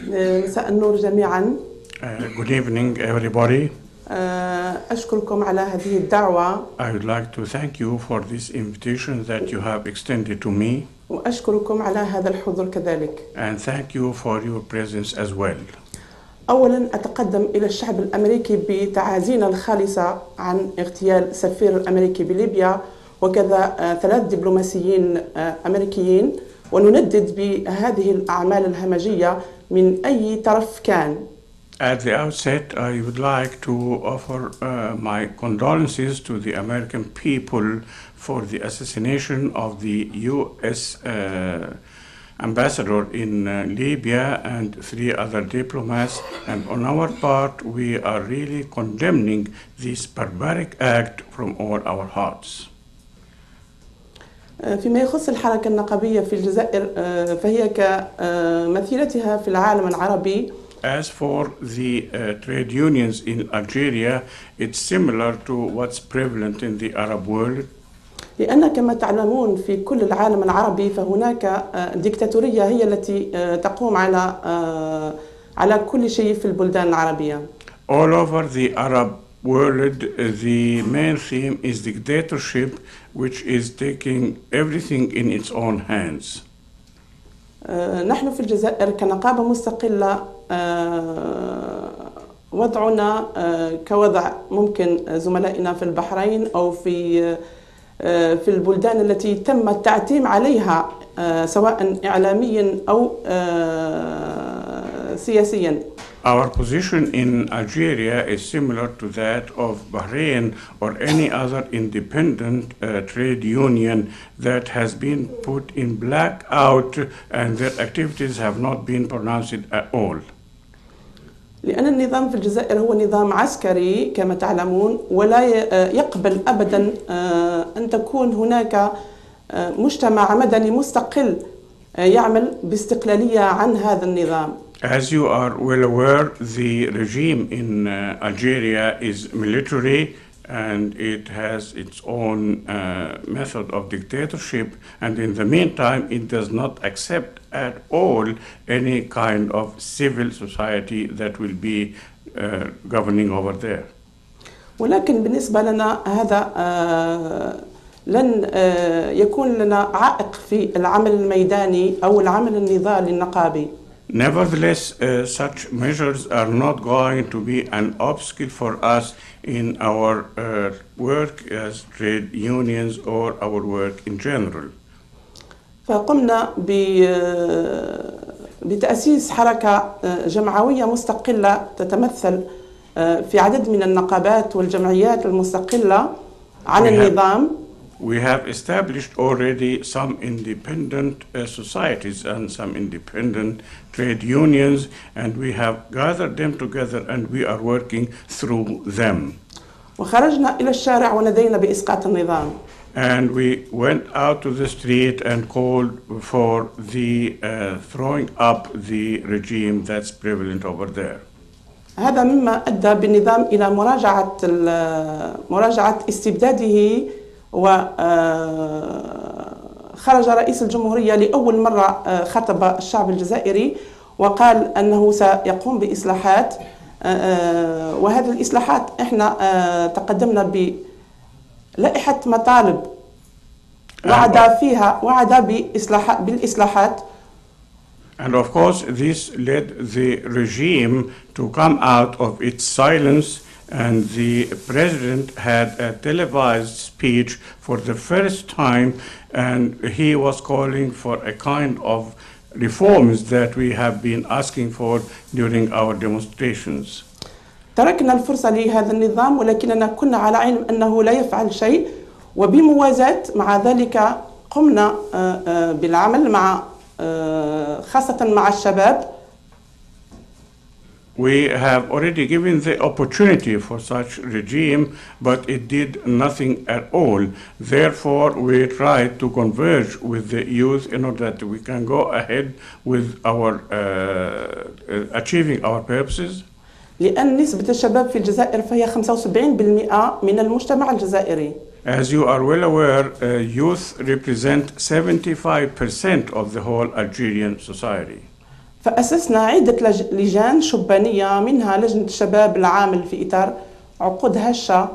مساء النور جميعا. Good evening, everybody. أشكركم على هذه الدعوة I would like to thank you for this invitation that you have extended to me, وأشكركم على هذا الحضور كذلك. and thank you for your presence as well. أولا أتقدم إلى الشعب الأمريكي بتعازينا الخالصة عن اغتيال سفير الأمريكي بليبيا وكذا 3 دبلوماسيين أمريكيين، ونندد بهذه الأعمال الهمجية من أي طرف كان. At the outset, I would like to offer my condolences to the American people for the assassination of the U.S. Ambassador in Libya and 3 other diplomats. And on our part, we are really condemning this barbaric act from all our hearts. فيما يخص الحركة النقابية في الجزائر فهي كمثيلتها في العالم العربي. As for the trade unions in Algeria, it's similar to what's prevalent in the Arab world. لأن كما تعلمون في كل العالم العربي فهناك ديكتاتورية هي التي تقوم على كل شيء في البلدان العربية. All over the Arab world, the main theme is dictatorship, which is taking everything in its own hands. نحن في الجزائر كنقابة مستقلة وضعنا كوضع ممكن زملائنا في البحرين أو في البلدان التي تم التعتيم عليها سواء إعلاميا أو سياسيا. Our position in Algeria is similar to that of Bahrain or any other independent trade union that has been put in blackout and their activities have not been pronounced at all. لأن النظام في الجزائر هو نظام عسكري كما تعلمون، ولا يقبل أبدا أن تكون هناك مجتمع مدني مستقل يعمل باستقلالية عن هذا النظام. As you are well aware, the regime in Algeria is military and it has its own method of dictatorship, and in the meantime it does not accept at all any kind of civil society that will be governing over there. ولكن بالنسبة لنا هذا لن يكون لنا عائق في العمل الميداني أو العمل النضالي النقابي. Nevertheless, such measures are not going to be an obstacle for us in our work as trade unions or our work in general. فقمنا بتأسيس حركة جمعوية مستقلة تتمثل في عدد من النقابات والجمعيات المستقلة عن النظام. We have established already some independent societies and some independent trade unions, and we have gathered them together and we are working through them. وخرجنا إلى الشارع ونادينا بإسقاط النظام. And we went out to the street and called for the throwing up the regime that's prevalent over there. هذا مما أدى بالنظام إلى مراجعة استبداده، وخرج رئيس الجمهورية لأول مرة خطب الشعب الجزائري وقال أنه سيقوم بإصلاحات، وهذه الإصلاحات إحنا تقدمنا بلائحة مطالب وعد بالإصلاحات. And of course this led the regime to come out of its silence, and the president had a televised speech for the first time, and he was calling for a kind of reforms that we have been asking for during our demonstrations. تركنا الفرصة لهذا النظام ولكننا كنا على علم أنه لا يفعل شيء، وبموازاة مع ذلك قمنا بالعمل مع خاصة مع الشباب. We have already given the opportunity for such regime, but it did nothing at all. Therefore, we tried to converge with the youth in order that we can go ahead with our achieving our purposes. لأن نسبة الشباب في الجزائر فهي 75% من المجتمع الجزائري. As you are well aware, youth represent 75% of the whole Algerian society. فأسسنا عدة لجان شبانية، منها لجنة الشباب العامل في إطار عقود هشة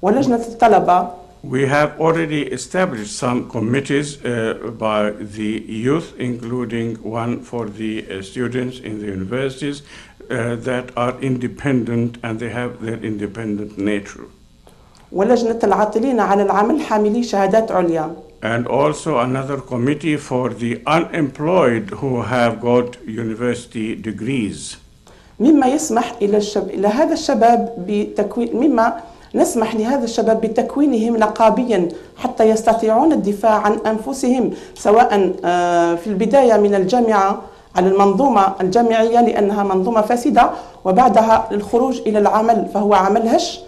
ولجنة الطلبة. We have already established some committees by the youth, including one for the students in the universities that are independent and they have their independent nature. ولجنة العاطلين على العمل حاملي شهادات عليا. And also another committee for the unemployed who have got university degrees. مما يسمح إلى هذا الشباب مما نسمح لهذا الشباب بتكوينهم نقابيا حتى يستطيعون الدفاع عن أنفسهم، سواء في البداية من الجامعة على المنظومة الجامعية لأنها منظومة فاسدة، وبعدها للخروج إلى العمل فهو عمل هش،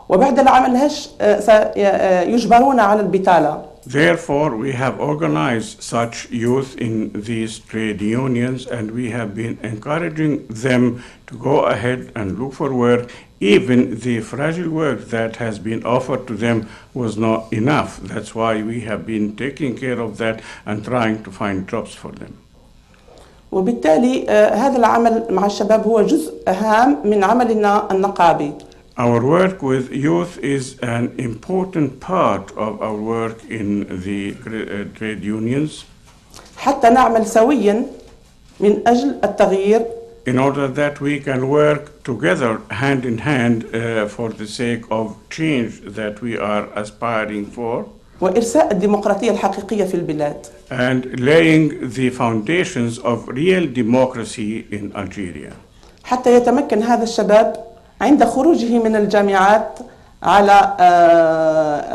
وبعد العمل هش سيجبرون على البطالة. Therefore, we have organized such youth in these trade unions and we have been encouraging them to go ahead and look for work. Even the fragile work that has been offered to them was not enough. That's why we have been taking care of that and trying to find jobs for them. وبالتالي هذا العمل مع الشباب هو جزء هام من عملنا النقابي. Our work with youth is an important part of our work in the trade unions. حتى نعمل سويا من أجل التغيير. In order that we can work together hand in hand for the sake of change that we are aspiring for. وإرساء الديمقراطية الحقيقية في البلاد. And laying the foundations of real democracy in Algeria. حتى يتمكن هذا الشباب عند خروجه من الجامعات على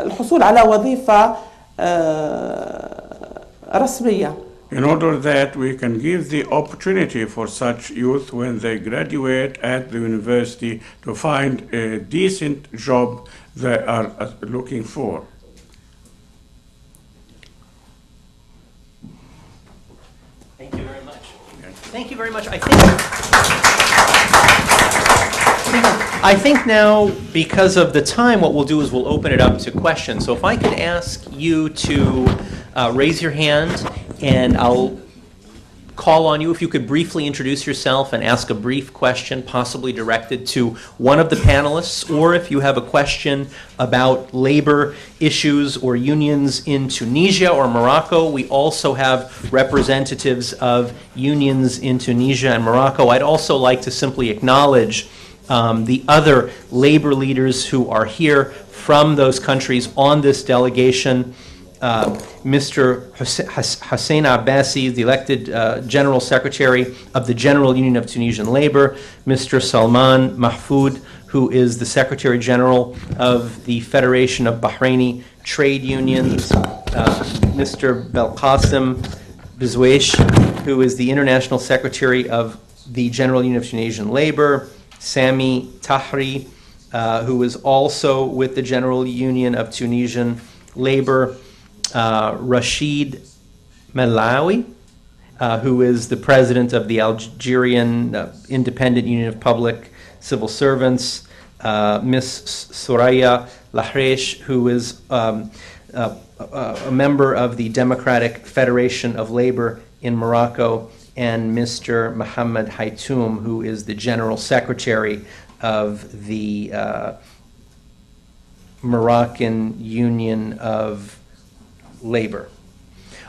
الحصول على وظيفة رسمية. In order that we can give the opportunity for such youth when they graduate at the university to find a decent job they are looking for. Thank you very much. Thank you very much. I think now, because of the time, what we'll do is we'll open it up to questions. So if I could ask you to raise your hand, and I'll call on you if you could briefly introduce yourself and ask a brief question, possibly directed to one of the panelists, or if you have a question about labor issues or unions in Tunisia or Morocco. We also have representatives of unions in Tunisia and Morocco. I'd also like to simply acknowledge the other labor leaders who are here from those countries on this delegation. Mr. Hussein Abbasi, the elected General Secretary of the General Union of Tunisian Labor, Mr. Salman Mahfoud, who is the Secretary General of the Federation of Bahraini Trade Unions, Mr. Belqasim Bizwaish, who is the International Secretary of the General Union of Tunisian Labor, Sami Tahri, who is also with the General Union of Tunisian Labor, Rashid Melawi, who is the president of the Algerian Independent Union of Public Civil Servants, Ms. Soraya Lahresh, who is a member of the Democratic Federation of Labor in Morocco, and Mr. Mohammed Haitoum, who is the General Secretary of the Moroccan Union of Labor.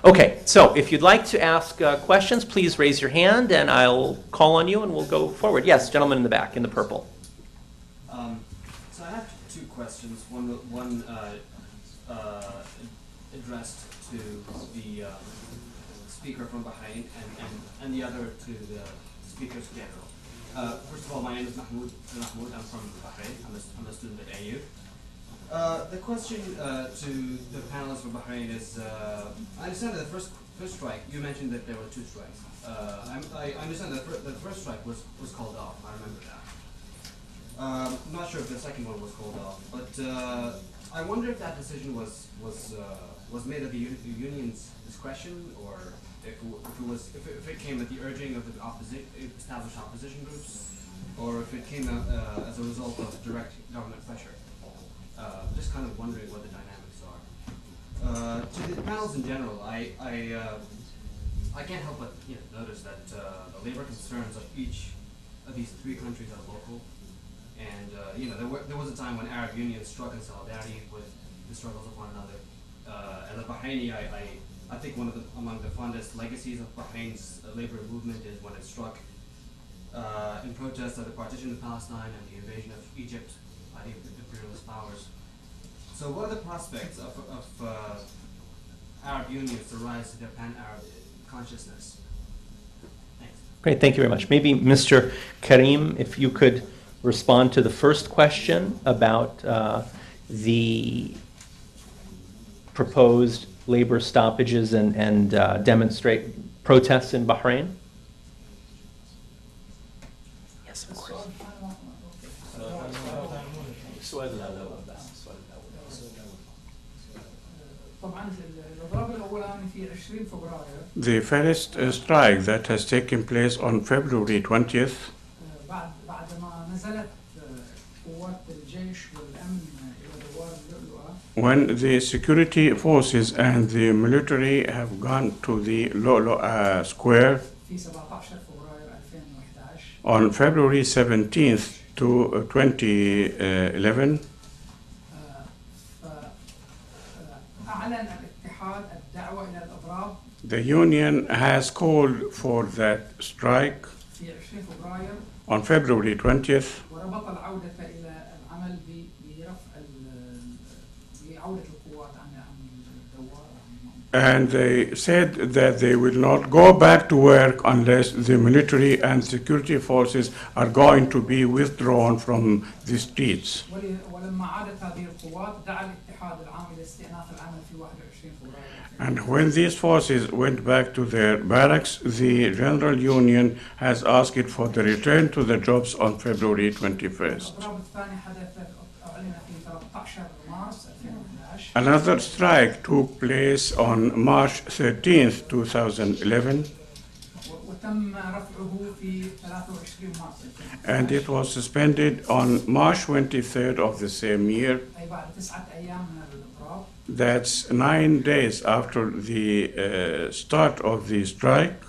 Okay, so if you'd like to ask questions, please raise your hand and I'll call on you and we'll go forward. Yes, gentleman in the back, in the purple. So I have two questions. One addressed to the speaker from Bahrain and the other to the speakers general. First of all, my name is Mahmoud. I'm from Bahrain. I'm a student at AU. The question to the panelists from Bahrain is, I understand that the first strike, you mentioned that there were 2 strikes. I understand that the first strike was called off. I remember that. I'm not sure if the second one was called off, but I wonder if that decision was made at the union's discretion, or if it came at the urging of the established opposition groups, or if it came as a result of direct government pressure. Just kind of wondering what the dynamics are. To the panels in general, I can't help but notice that the labor concerns of each of these 3 countries are local. And there was a time when Arab unions struck in solidarity with the struggles of one another. As a Bahraini, I think among the fondest legacies of Bahrain's labor movement is when it struck in protest of the partition of Palestine and the invasion of Egypt by the imperialist powers. So what are the prospects of Arab unions to rise to their pan-Arab consciousness? Thanks. Great, thank you very much. Maybe Mr. Karim, if you could respond to the first question about the proposed labor stoppages and protests in Bahrain. Yes, of course. The first strike that has taken place on February 20th, when the security forces and the military have gone to the Lu'lu'a Square on February 17th to 2011, the union has called for that strike on February 20th, and they said that they will not go back to work unless the military and security forces are going to be withdrawn from the streets. And when these forces went back to their barracks, the General Union has asked for the return to the jobs on February 21st. Another strike took place on March 13th, 2011, and it was suspended on March 23rd of the same year. That's 9 days after the start of the strike,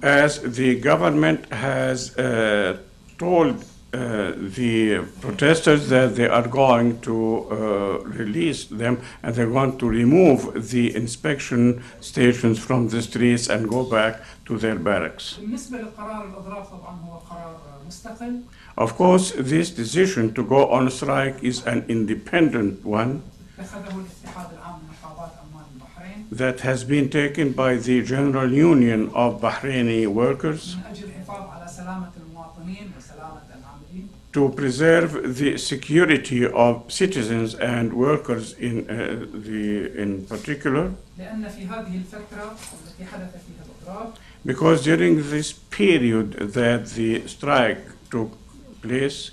as the government has told the protesters that they are going to release them, and they're going to remove the inspection stations from the streets and go back to their barracks. Of course, this decision to go on strike is an independent one that has been taken by the General Union of Bahraini Workers to preserve the security of citizens and workers in particular, because during this period that the strike took place,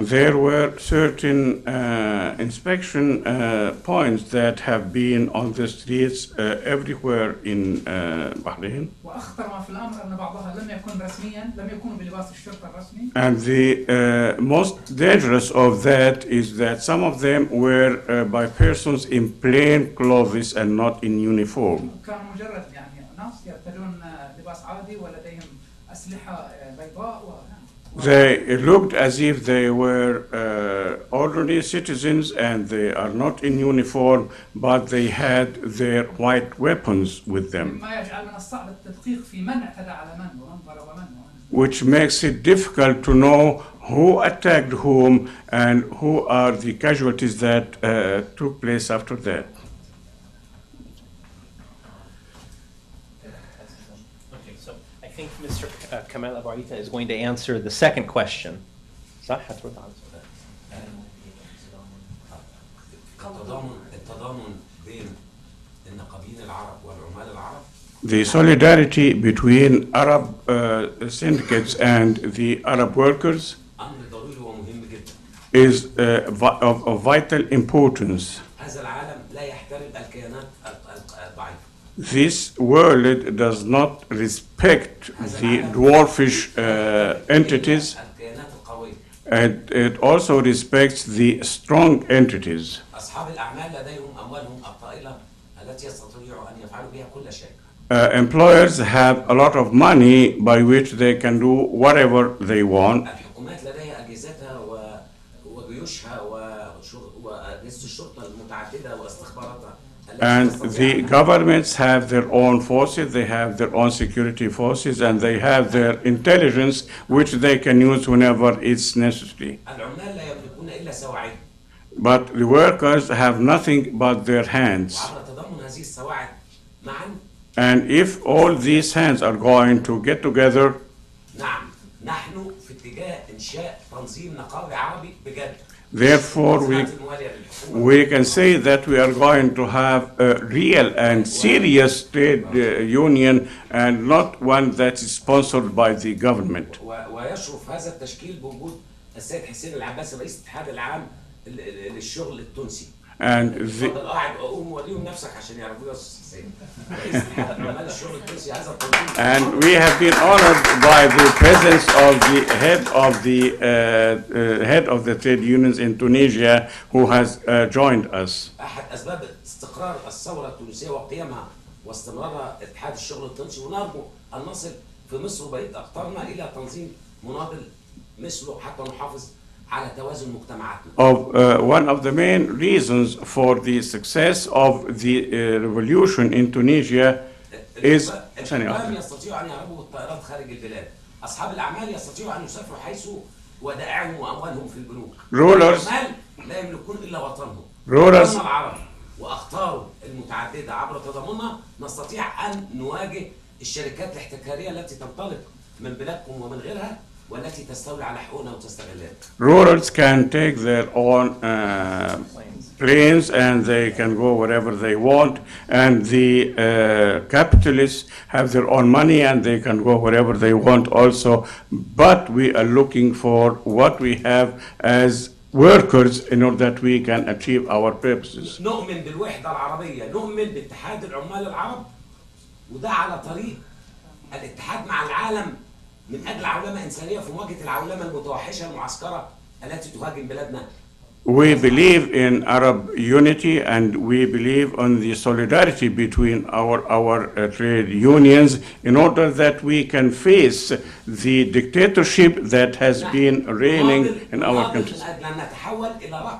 there were certain inspection points that have been on the streets everywhere in Bahrain. And the most dangerous of that is that some of them were by persons in plain clothes and not in uniform. They looked as if they were ordinary citizens, and they are not in uniform, but they had their white weapons with them. which makes it difficult to know who attacked whom and who are the casualties that took place after that. Okay, so I think Mr. Kamal Abou Aita is going to answer the second question. صح؟ هترد على السؤال. التضامن بين النقابيين العرب والعمال العرب. The solidarity between Arab syndicates and the Arab workers أمر ضروري ومهم جدا. is of vital importance. هذا العالم لا يحترم الكيانات الضعيفة. This world does not respect the dwarfish entities, الكيانات القوية. and it also respects the strong entities. أصحاب الأعمال لديهم أموالهم الطائلة التي يستطيعوا أن يفعلوا بها كل شيء. Employers have a lot of money by which they can do whatever they want. الحكومات لديها أجهزتها وجيوشها وأجهزة الشرطة المتعددة واستخباراتها. And the governments have their own forces, they have their own security forces, and they have their intelligence, which they can use whenever it's necessary. العمال لا يملكون إلا سواعد. But the workers have nothing but their hands. وعبر تضامن هذه السواعد معا. And if all these hands are going to get together, نعم نحن في اتجاه إنشاء تنظيم نقابي عربي بجد. therefore we can say that we are going to have a real and serious trade union and not one that is sponsored by the government. ويشرف هذا التشكيل بوجود السيد حسين العباسي رئيس الاتحاد العام للشغل التونسي. And we have been honored by the presence of the head of the trade unions in Tunisia, who has joined us. أحد أسباب استقرار الثورة التونسية وقيامها واستمرارها اتحاد الشغل التونسي، ونرجو أن نصل في مصر وبقية أقطارنا إلى تنظيم مناضل مثله حتى نحافظ على توازن مجتمعاتنا. One of the main reasons for the success of the revolution in Tunisia is الحكام يستطيعوا أن يهربوا بالطائرات خارج البلاد. أصحاب الأعمال يستطيعوا أن يسافروا حيث ودائعهم وأموالهم في البنوك. Rulers لا يملكون إلا وطنهم. Rulers العرب وأخطاره المتعددة عبر تضامننا نستطيع أن نواجه الشركات الاحتكارية التي تنطلق من بلادكم ومن غيرها والتي تستولي على حقوقنا وتستغلها. Rulers can take their own planes and they can go wherever they want, and the capitalists have their own money and they can go wherever they want also. But we are looking for what we have as workers in order that we can achieve our purposes. نؤمن بالوحدة العربية، نؤمن باتحاد العمال العرب، وده على طريق الاتحاد مع العالم من أجل عولمة إنسانية في مواجهة العولمة المتوحشة المعسكرة التي تهاجم بلادنا. We believe in Arab unity and we believe on the solidarity between our trade unions in order that we can face the dictatorship that has been reigning in our countries. من أجل أن نتحول إلى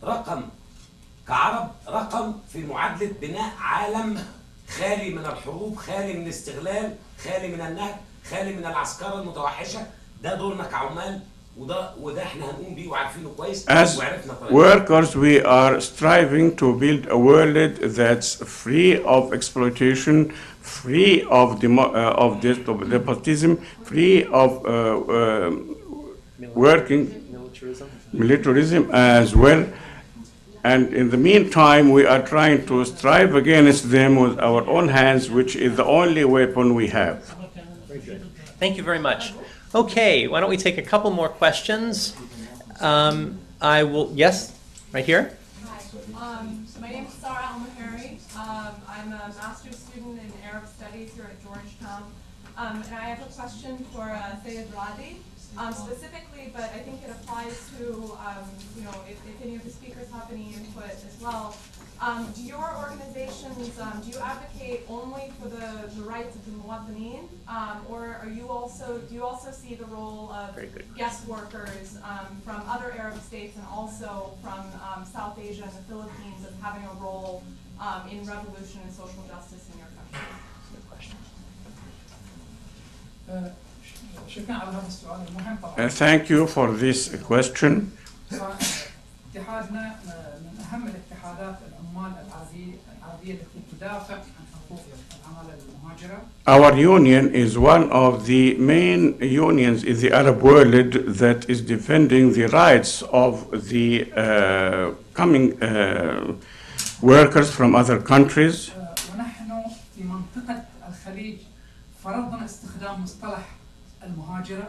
رقم كعرب، رقم في معادلة بناء عالم خالي من الحروب، خالي من الاستغلال، خالي من النهب، خالي من العسكرة المتوحشة. ده دورنا كعمال وده احنا هنقوم بيه وعارفينه كويس وعرفنا طريقه. As workers, we are striving to build a world that's free of exploitation, free of despotism, free of militarism as well. And in the meantime, we are trying to strive against them with our own hands, which is the only weapon we have. Very good. Thank you very much. Okay, why don't we take a couple more questions? I will, yes, right here. Hi, my name is Sarah Al-Mahari. I'm a master's student in Arab Studies here at Georgetown. And I have a question for Karim Radhi, specifically, but I think it applies to, if any of the speakers have any input as well. Do your organizations, do you advocate only for the rights of the Muwadinin, or do you also see the role of guest workers from other Arab states and also from South Asia and the Philippines as having a role in revolution and social justice in your country? شكرا على هذا السؤال المهم طبعا. Thank you for this question. اتحادنا من أهم الاتحادات العمال العربية التي تدافع عن حقوق العمالة المهاجرة. Our union is one of the main unions in the Arab world that is defending the rights of the coming workers from other countries. ونحن في منطقة الخليج فرضنا استخدام مصطلح المهاجرة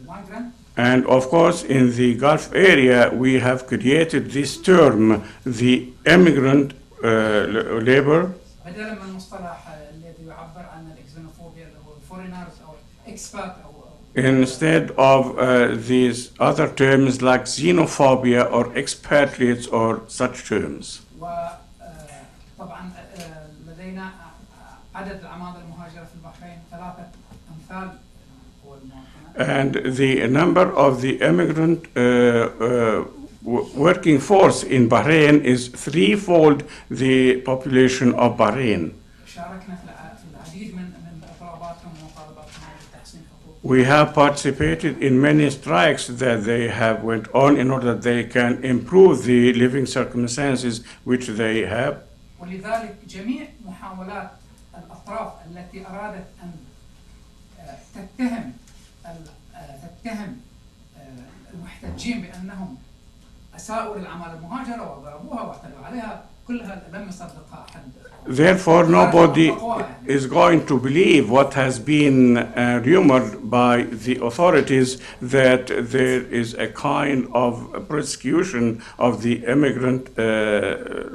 migrant. And of course, in the Gulf area, we have created this term, the immigrant labor. بدلا من المصطلح الذي يعبر عن الإكزونوفوبيا اللي هو foreigners أو expat أو Instead of these other terms like xenophobia or expatriates or such terms. وطبعا لدينا عدد العمالة المهاجرة في البحرين 3 أمثال. And the number of the immigrant working force in Bahrain is threefold the population of Bahrain. We have participated in many strikes that they have went on in order that they can improve the living circumstances which they have. ولذلك جميع محاولات الأطراف التي أرادت أن تتهم المحتجين بأنهم أساءوا للعمالة المهاجرة وضربوها واعتدوا عليها كلها لم يصدقها أحد. Therefore, nobody is going to believe what has been rumored by the authorities that there is a kind of persecution of the immigrant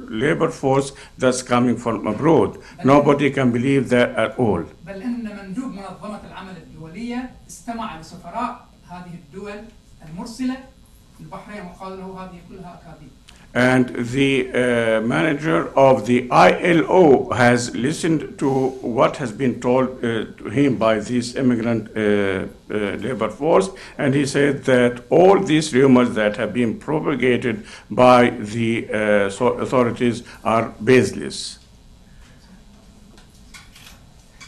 labor force that's coming from abroad. Nobody can believe that at all. بل إن مندوب منظمة العمل الدولية استمع لسفراء هذه الدول المرسلة في البحرين وقال له هذه كلها أكاذيب. And the manager of the ILO has listened to what has been told to him by this immigrant labor force, and he said that all these rumors that have been propagated by the authorities are baseless.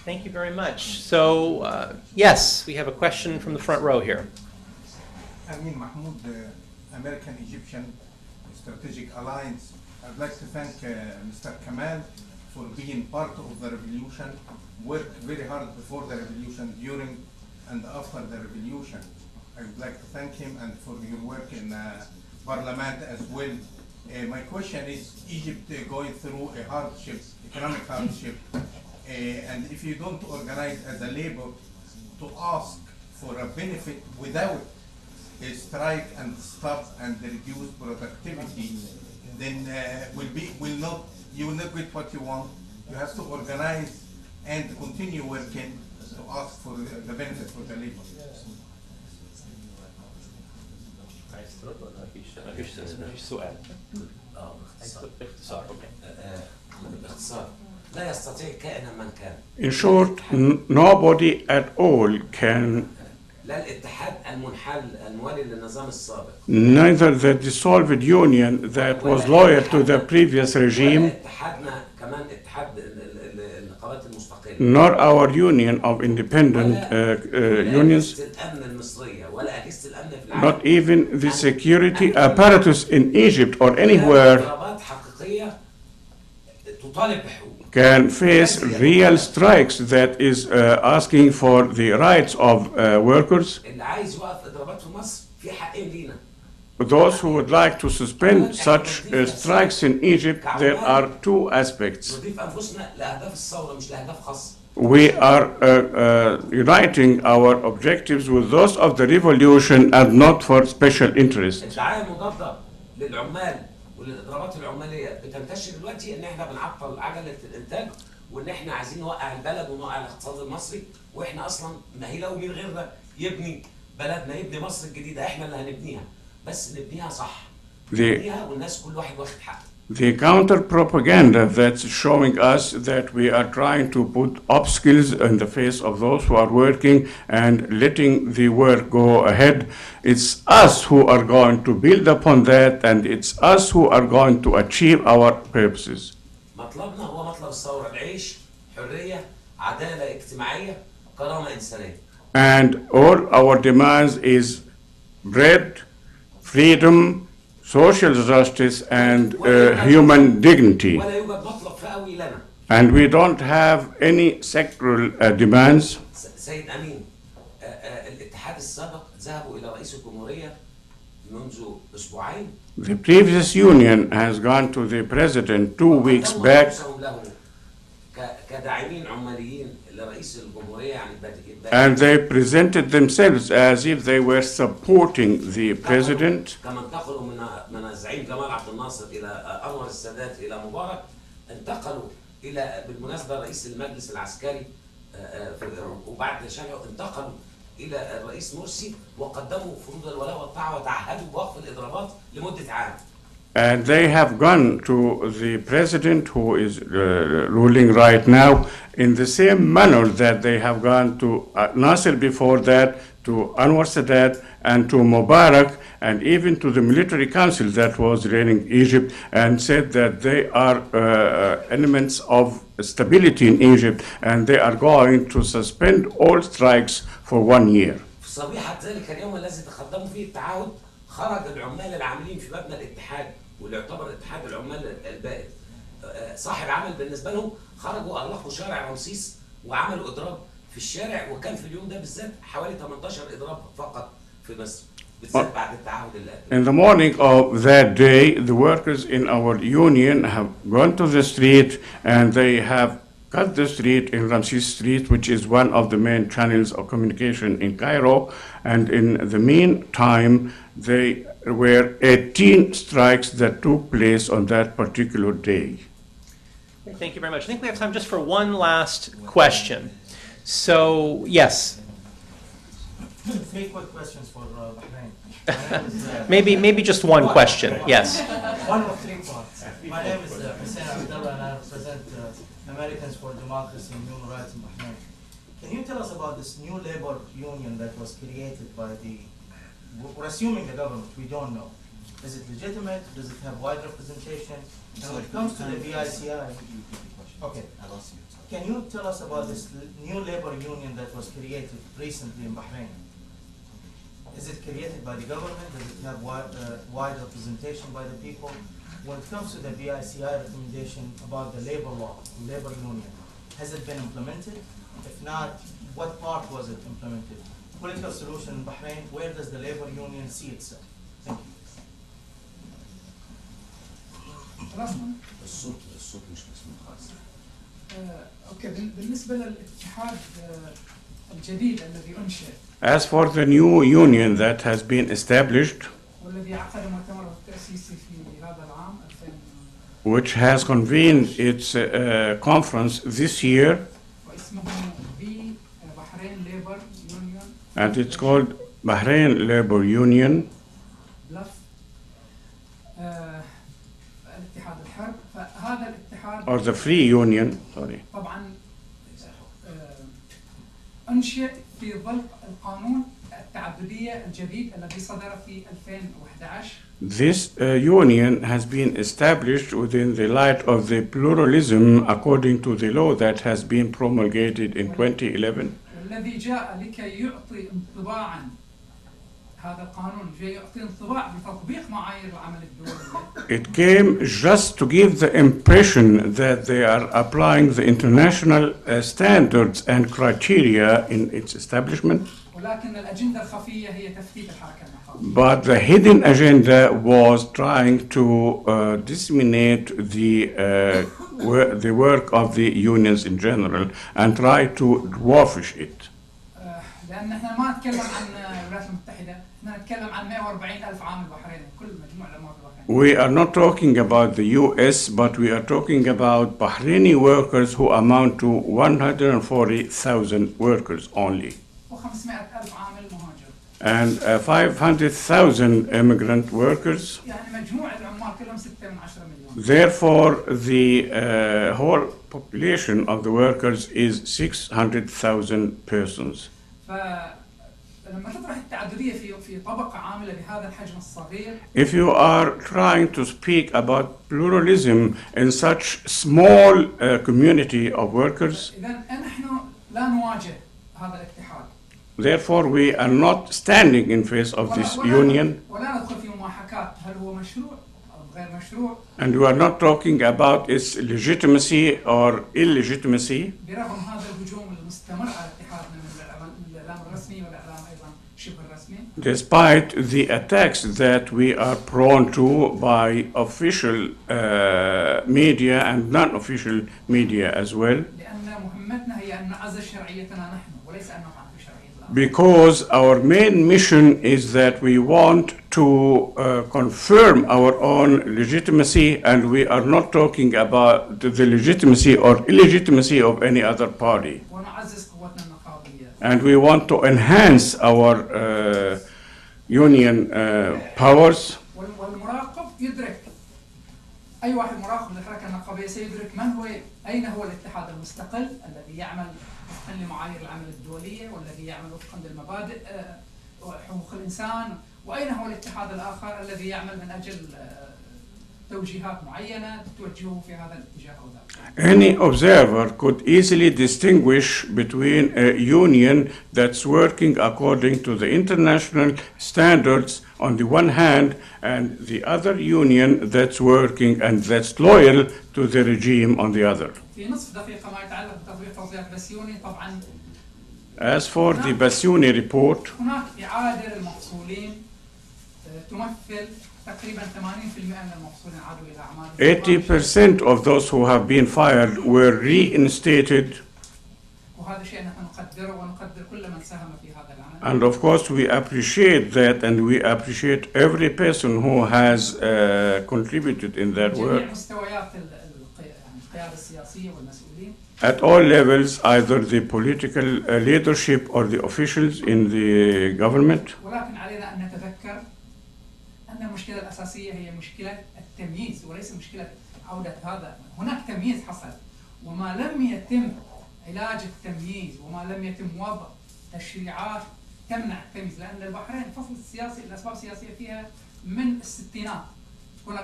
Thank you very much. So, yes, we have a question from the front row here. Amin Mahmoud, American Egyptian Strategic Alliance. I'd like to thank Mr. Kamal for being part of the revolution, worked very hard before the revolution, during and after the revolution. I would like to thank him and for your work in Parliament as well. My question is, Egypt going through a hardship, economic hardship, and if you don't organize as a labor to ask for a benefit without a strike and stop and reduce productivity, then you will not get what you want. You have to organize and continue working to ask for the benefit for the labor. In short, nobody at all can, neither the dissolved union that was loyal to the previous regime, nor our union of independent unions, not even the security apparatus in Egypt or anywhere can face real strikes that is asking for the rights of workers. Those who would like to suspend such strikes in Egypt, there are two aspects. We are uniting our objectives with those of the revolution and not for special interests. والإضرابات العمالية بتنتشر دلوقتي إن إحنا بنعطل عجلة الإنتاج وإن إحنا عايزين نوقع البلد ونوقع الاقتصاد المصري وإحنا أصلاً ما هي لو مين غيرنا يبني بلدنا يبني مصر الجديدة إحنا اللي هنبنيها بس نبنيها صح نبنيها والناس كل واحد واخد حقه. The counter propaganda that's showing us that we are trying to put obstacles in the face of those who are working and letting the work go ahead, it's us who are going to build upon that, and it's us who are going to achieve our purposes. مطلبنا هو مطلب الثورة، العيش، حرية، عدالة اجتماعية، كرامة إنسانية. And all our demands is bread, freedom, social justice, and human dignity. ولا يوجد مطلب فئوي لنا. And we don't have any sectoral demands. سيد أمين، الاتحاد السابق ذهبوا إلى رئيس الجمهورية منذ أسبوعين. The previous union has gone to the president 2 weeks back. كداعمين عماليين لرئيس الجمهورية يعني And they presented themselves as if they were supporting the president. كما انتقلوا من الزعيم جمال عبد الناصر إلى أنور السادات إلى مبارك، انتقلوا إلى بالمناسبة رئيس المجلس العسكري وبعد شرعه انتقلوا إلى الرئيس مرسي وقدموا فروض الولاء والطاعة وتعهدوا بوقف الإضرابات لمدة عام. And they have gone to the president who is ruling right now in the same manner that they have gone to Nasser before that, to Anwar Sadat, and to Mubarak, and even to the military council that was reigning Egypt, and said that they are elements of stability in Egypt, and they are going to suspend all strikes for 1 year. في صبيحة ذلك اليوم الذي تقدموا فيه التعهد خرج العمال العاملين في مبنى الاتحاد واللي يعتبر اتحاد العمال البائد صاحب عمل بالنسبه لهم، خرجوا اغلقوا شارع رمسيس وعملوا اضراب في الشارع، وكان في اليوم ده بالذات حوالي 18 اضراب فقط في مصر بالذات بعد التعهد اللي In the morning of that day, the workers in our union have gone to the street and they have cut the street in Ramses Street, which is one of the main channels of communication in Cairo, and in the meantime, there were 18 strikes that took place on that particular day. Thank you very much. I think we have time just for one last question. So, yes. 3 quick questions for Bahrain. Maybe just one question. Yes. One of 3 parts. My name is Hussein Abdullah, and I represent Americans for Democracy and Human Rights in Bahrain. Can you tell us about this new labor union that was created by we're assuming the government, we don't know. Is it legitimate? Does it have wide representation? And when it comes to the BICI, okay. Can you tell us about this new labor union that was created recently in Bahrain? Is it created by the government? Does it have wide representation by the people? When it comes to the BICI recommendation about the labor law, labor union, has it been implemented? If not, what part was it implemented? Political solution in Bahrain, where does the labor union see itself? Thank you. الصوت مش مسموع خالص. اوكي، بالنسبه للاتحاد الجديد الذي انشئ. As for the new union that has been established, والذي عقد مؤتمره التأسيسي في هذا العام 2000 which has convened its conference this year, واسمه Bahrain Labor Union, and it's called Bahrain Labor Union. بلف الاتحاد الحر. فهذا الاتحاد Or the Free Union, sorry. طبعا انشئ في ظل القانون التعددية الجديد الذي صدر في 2011. This union has been established within the light of the pluralism according to the law that has been promulgated in 2011. والذي جاء لكي يعطي انطباعا، هذا القانون جاء يعطي انطباع بتطبيق معايير العمل الدولية. It came just to give the impression that they are applying the international standards and criteria in its establishment. ولكن الأجندة الخفية هي تفتيت الحركة المقاومة. But the hidden agenda was trying to disseminate the work of the unions in general and try to dwarfish it. لأن احنا ما نتكلم عن الولايات المتحدة، احنا نتكلم عن 140,000 عامل بحريني، كل مجموع الأموال البحرينية. We are not talking about the US, but we are talking about Bahraini workers who amount to 140,000 workers only. و500,000 عامل مهاجر. And 500,000 immigrant workers. يعني مجموع العمال كلهم 6 من 10 مليون. Therefore, the whole population of the workers is 600,000 persons. فلما تطرح التعددية في طبقة عاملة بهذا الحجم الصغير. If you are trying to speak about pluralism in such small community of workers, إذا نحن لا نواجه هذا الاتحاد. Therefore, we are not standing in face of this union, ولا ندخل في محاكاة هل هو مشروع أو غير مشروع. and we are not talking about its legitimacy or illegitimacy. برغم هذا الهجوم المستمر على اتحادنا من الإعلام الرسمي والإعلام أيضا شبه الرسمي. Despite the attacks that we are prone to by official media and non-official media as well, لأن مهمتنا هي أن نعزز شرعيتنا نحن وليس أن نطعن في شرعية الآخر. because our main mission is that we want to confirm our own legitimacy, and we are not talking about the legitimacy or illegitimacy of any other party. ونعزز قوتنا النقابية. And we want to enhance our union powers. والمراقب يدرك أي واحد مراقب للحركة النقابية سيدرك أين هو الاتحاد المستقل الذي يعمل وفقا لمعايير العمل الدولية والذي يعمل وفقا للمبادئ حقوق الإنسان، وأين هو الاتحاد الآخر الذي يعمل من أجل توجيهات معينة توجهه في هذا الاتجاه أو ذاك. Any observer could easily distinguish between a union that's working according to the international standards on the one hand and the other union that's working and that's loyal to the regime on the other. في نصف دقيقة ما يتعلق بتطبيق توصيات بسيوني طبعا. As for the Bassiouni report, هناك إعادة للمفصولين تمثل تقريبا 80% من المفصولين عادوا إلى أعمالهم. 80% of those who have been fired were reinstated. وهذا شيء نحن نقدره ونقدر كل من ساهم في هذا العمل. And of course we appreciate that, and we appreciate every person who has contributed in that work. جميع مستويات القيادة السياسية والمسؤولين. At all levels, either the political leadership or the officials in the government. ولكن علينا أن نتذكر أن المشكلة الأساسية هي مشكلة التمييز وليس مشكلة عودة هذا. هناك تمييز حصل وما لم يتم علاج التمييز وما لم يتم وضع تشريعات تمنع التمييز، لأن البحرين الفصل السياسي الأسباب السياسية فيها من الستينات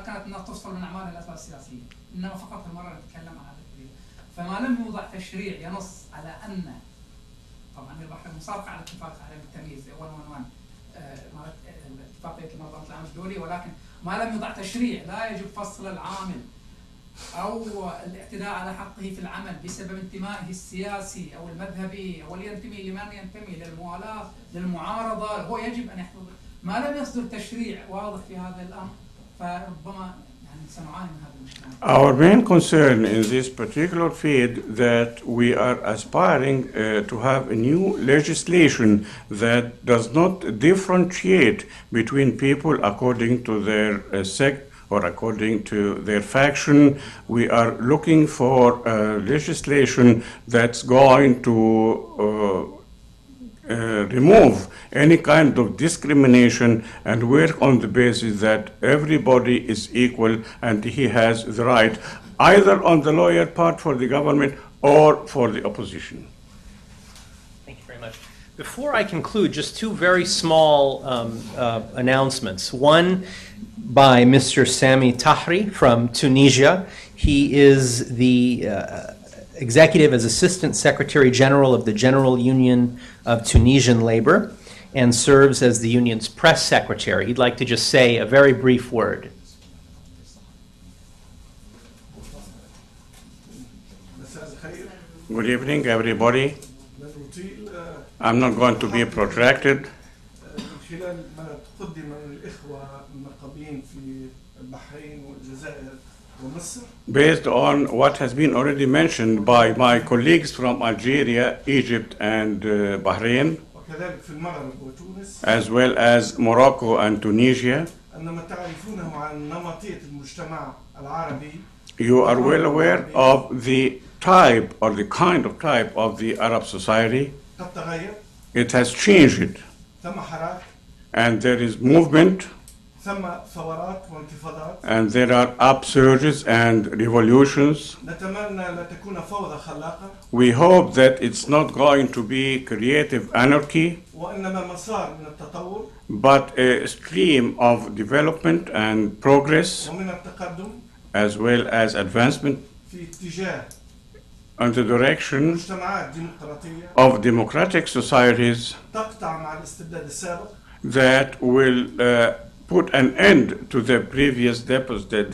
كانت الناس تفصل من أعمال الأسباب السياسية، إنما فقط المرة نتكلم عن هذا التشريع. فما لم يوضع تشريع ينص على أن طبعا البحرين مسابقة على اتفاق على التمييز 111 اتفاقية منظمة العمل الدولي، ولكن ما لم يوضع تشريع لا يجب فصل العامل أو الاعتداء على حقه في العمل بسبب انتمائه السياسي أو المذهبي أو ينتمي لمن ينتمي للموالاة للمعارضة، هو يجب أن يحفظ. ما لم يصدر تشريع واضح في هذا الأمر فربما سنعاني من هذا المشكلة. Our main concern in this particular field that we are aspiring to have a new legislation that does not differentiate between people according to their sect or according to their faction. We are looking for legislation that's going to remove any kind of discrimination and work on the basis that everybody is equal and he has the right either on the lower part for the government or for the opposition. Thank you very much. Before I conclude, just two very small announcements. One by Mr. Sami Tahri from Tunisia. He is the executive as Assistant Secretary General of the General Union of Tunisian Labor and serves as the union's press secretary. He'd like to just say a very brief word. Good evening, everybody. I'm not going to be protracted. Based on what has been already mentioned by my colleagues from Algeria, Egypt, and Bahrain, as well as Morocco and Tunisia, you are well aware of the type or the kind of type of the Arab society. It has changed, and there is movement, and there are upsurges and revolutions. We hope that it's not going to be creative anarchy, but a stream of development and progress, as well as advancement on the direction مجتمعات ديمقراطية of democratic societies تقطع مع الاستبداد السابق that will put an end to the previous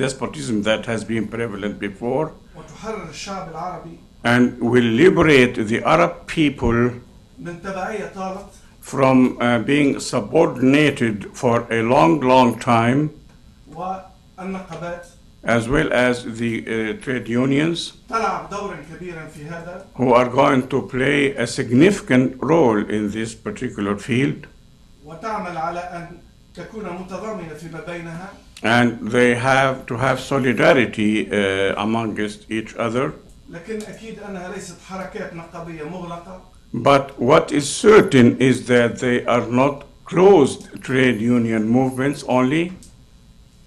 despotism that has been prevalent before, وتحرر الشعب العربي and will liberate the Arab people من تبعية طالت from being subordinated for a long, long time, والنقابات as well as the trade unions, تلعب دورا كبيرا في هذا who are going to play a significant role in this particular field. وتعمل على أن تكون متضامنة فيما بينها And they have to have solidarity amongst each other. لكن أكيد أنها ليست حركات نقابية مغلقة. But what is certain is that they are not closed trade union movements only,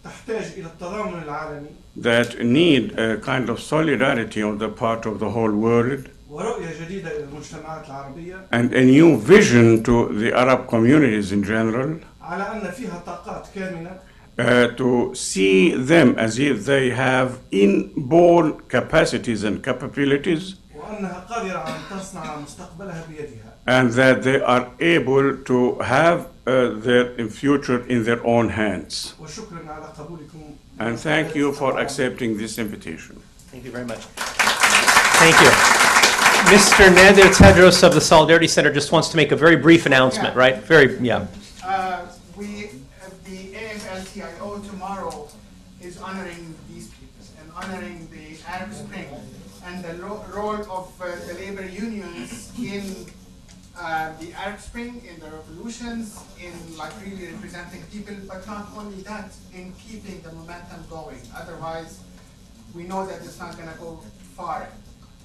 تحتاج إلى التضامن العالمي that need a kind of solidarity on the part of the whole world, ورؤية جديدة إلى المجتمعات العربية and a new vision to the Arab communities in general, على أن فيها طاقات كامنة to see them as if they have inborn capacities and capabilities, وأنها قادرة على أن تصنع مستقبلها بيدها. and that they are able to have their future in their own hands. وشكرا على قبولكم. And thank you for accepting this invitation. Thank you very much. Thank you. Mr. Nader Tedros of the Solidarity Center just wants to make a very brief announcement, Yeah. right? The AFL-CIO tomorrow is honoring these people and honoring the Arab Spring and the role of the labor unions in the Arab Spring, in the revolutions, in like really representing people, but not only that, in keeping the momentum going. Otherwise, we know that it's not going to go far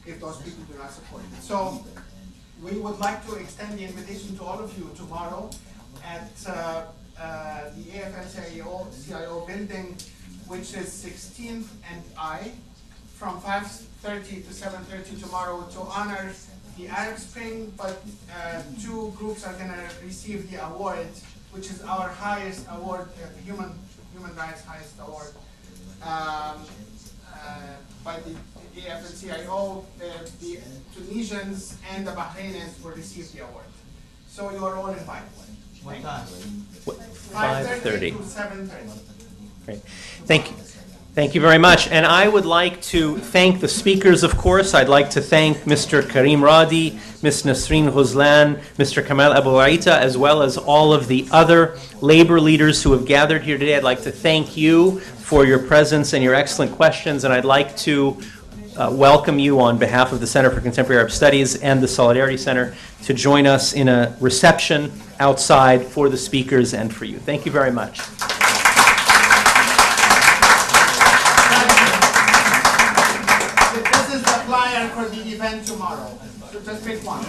if those people do not support it. So we would like to extend the invitation to all of you tomorrow at the AFL-CIO building, which is 16th and I, from 5:30 to 7:30 tomorrow to honor the Arab Spring, but two groups are going to receive the award, which is our highest award, human rights highest award. By the AFL-CIO, the Tunisians and the Bahrainis will receive the award. So you are all invited. What time? 5:30 to 7:30. Great. Thank you. Thank you very much. And I would like to thank the speakers, of course. I'd like to thank Mr. Karim Radhi, Ms. Nassira Ghozlane, Mr. Kamal Abou Aita, as well as all of the other labor leaders who have gathered here today. I'd like to thank you for your presence and your excellent questions. And I'd like to welcome you on behalf of the Center for Contemporary Arab Studies and the Solidarity Center to join us in a reception outside for the speakers and for you. Thank you very much. This is the flyer for the event tomorrow. So just pick one.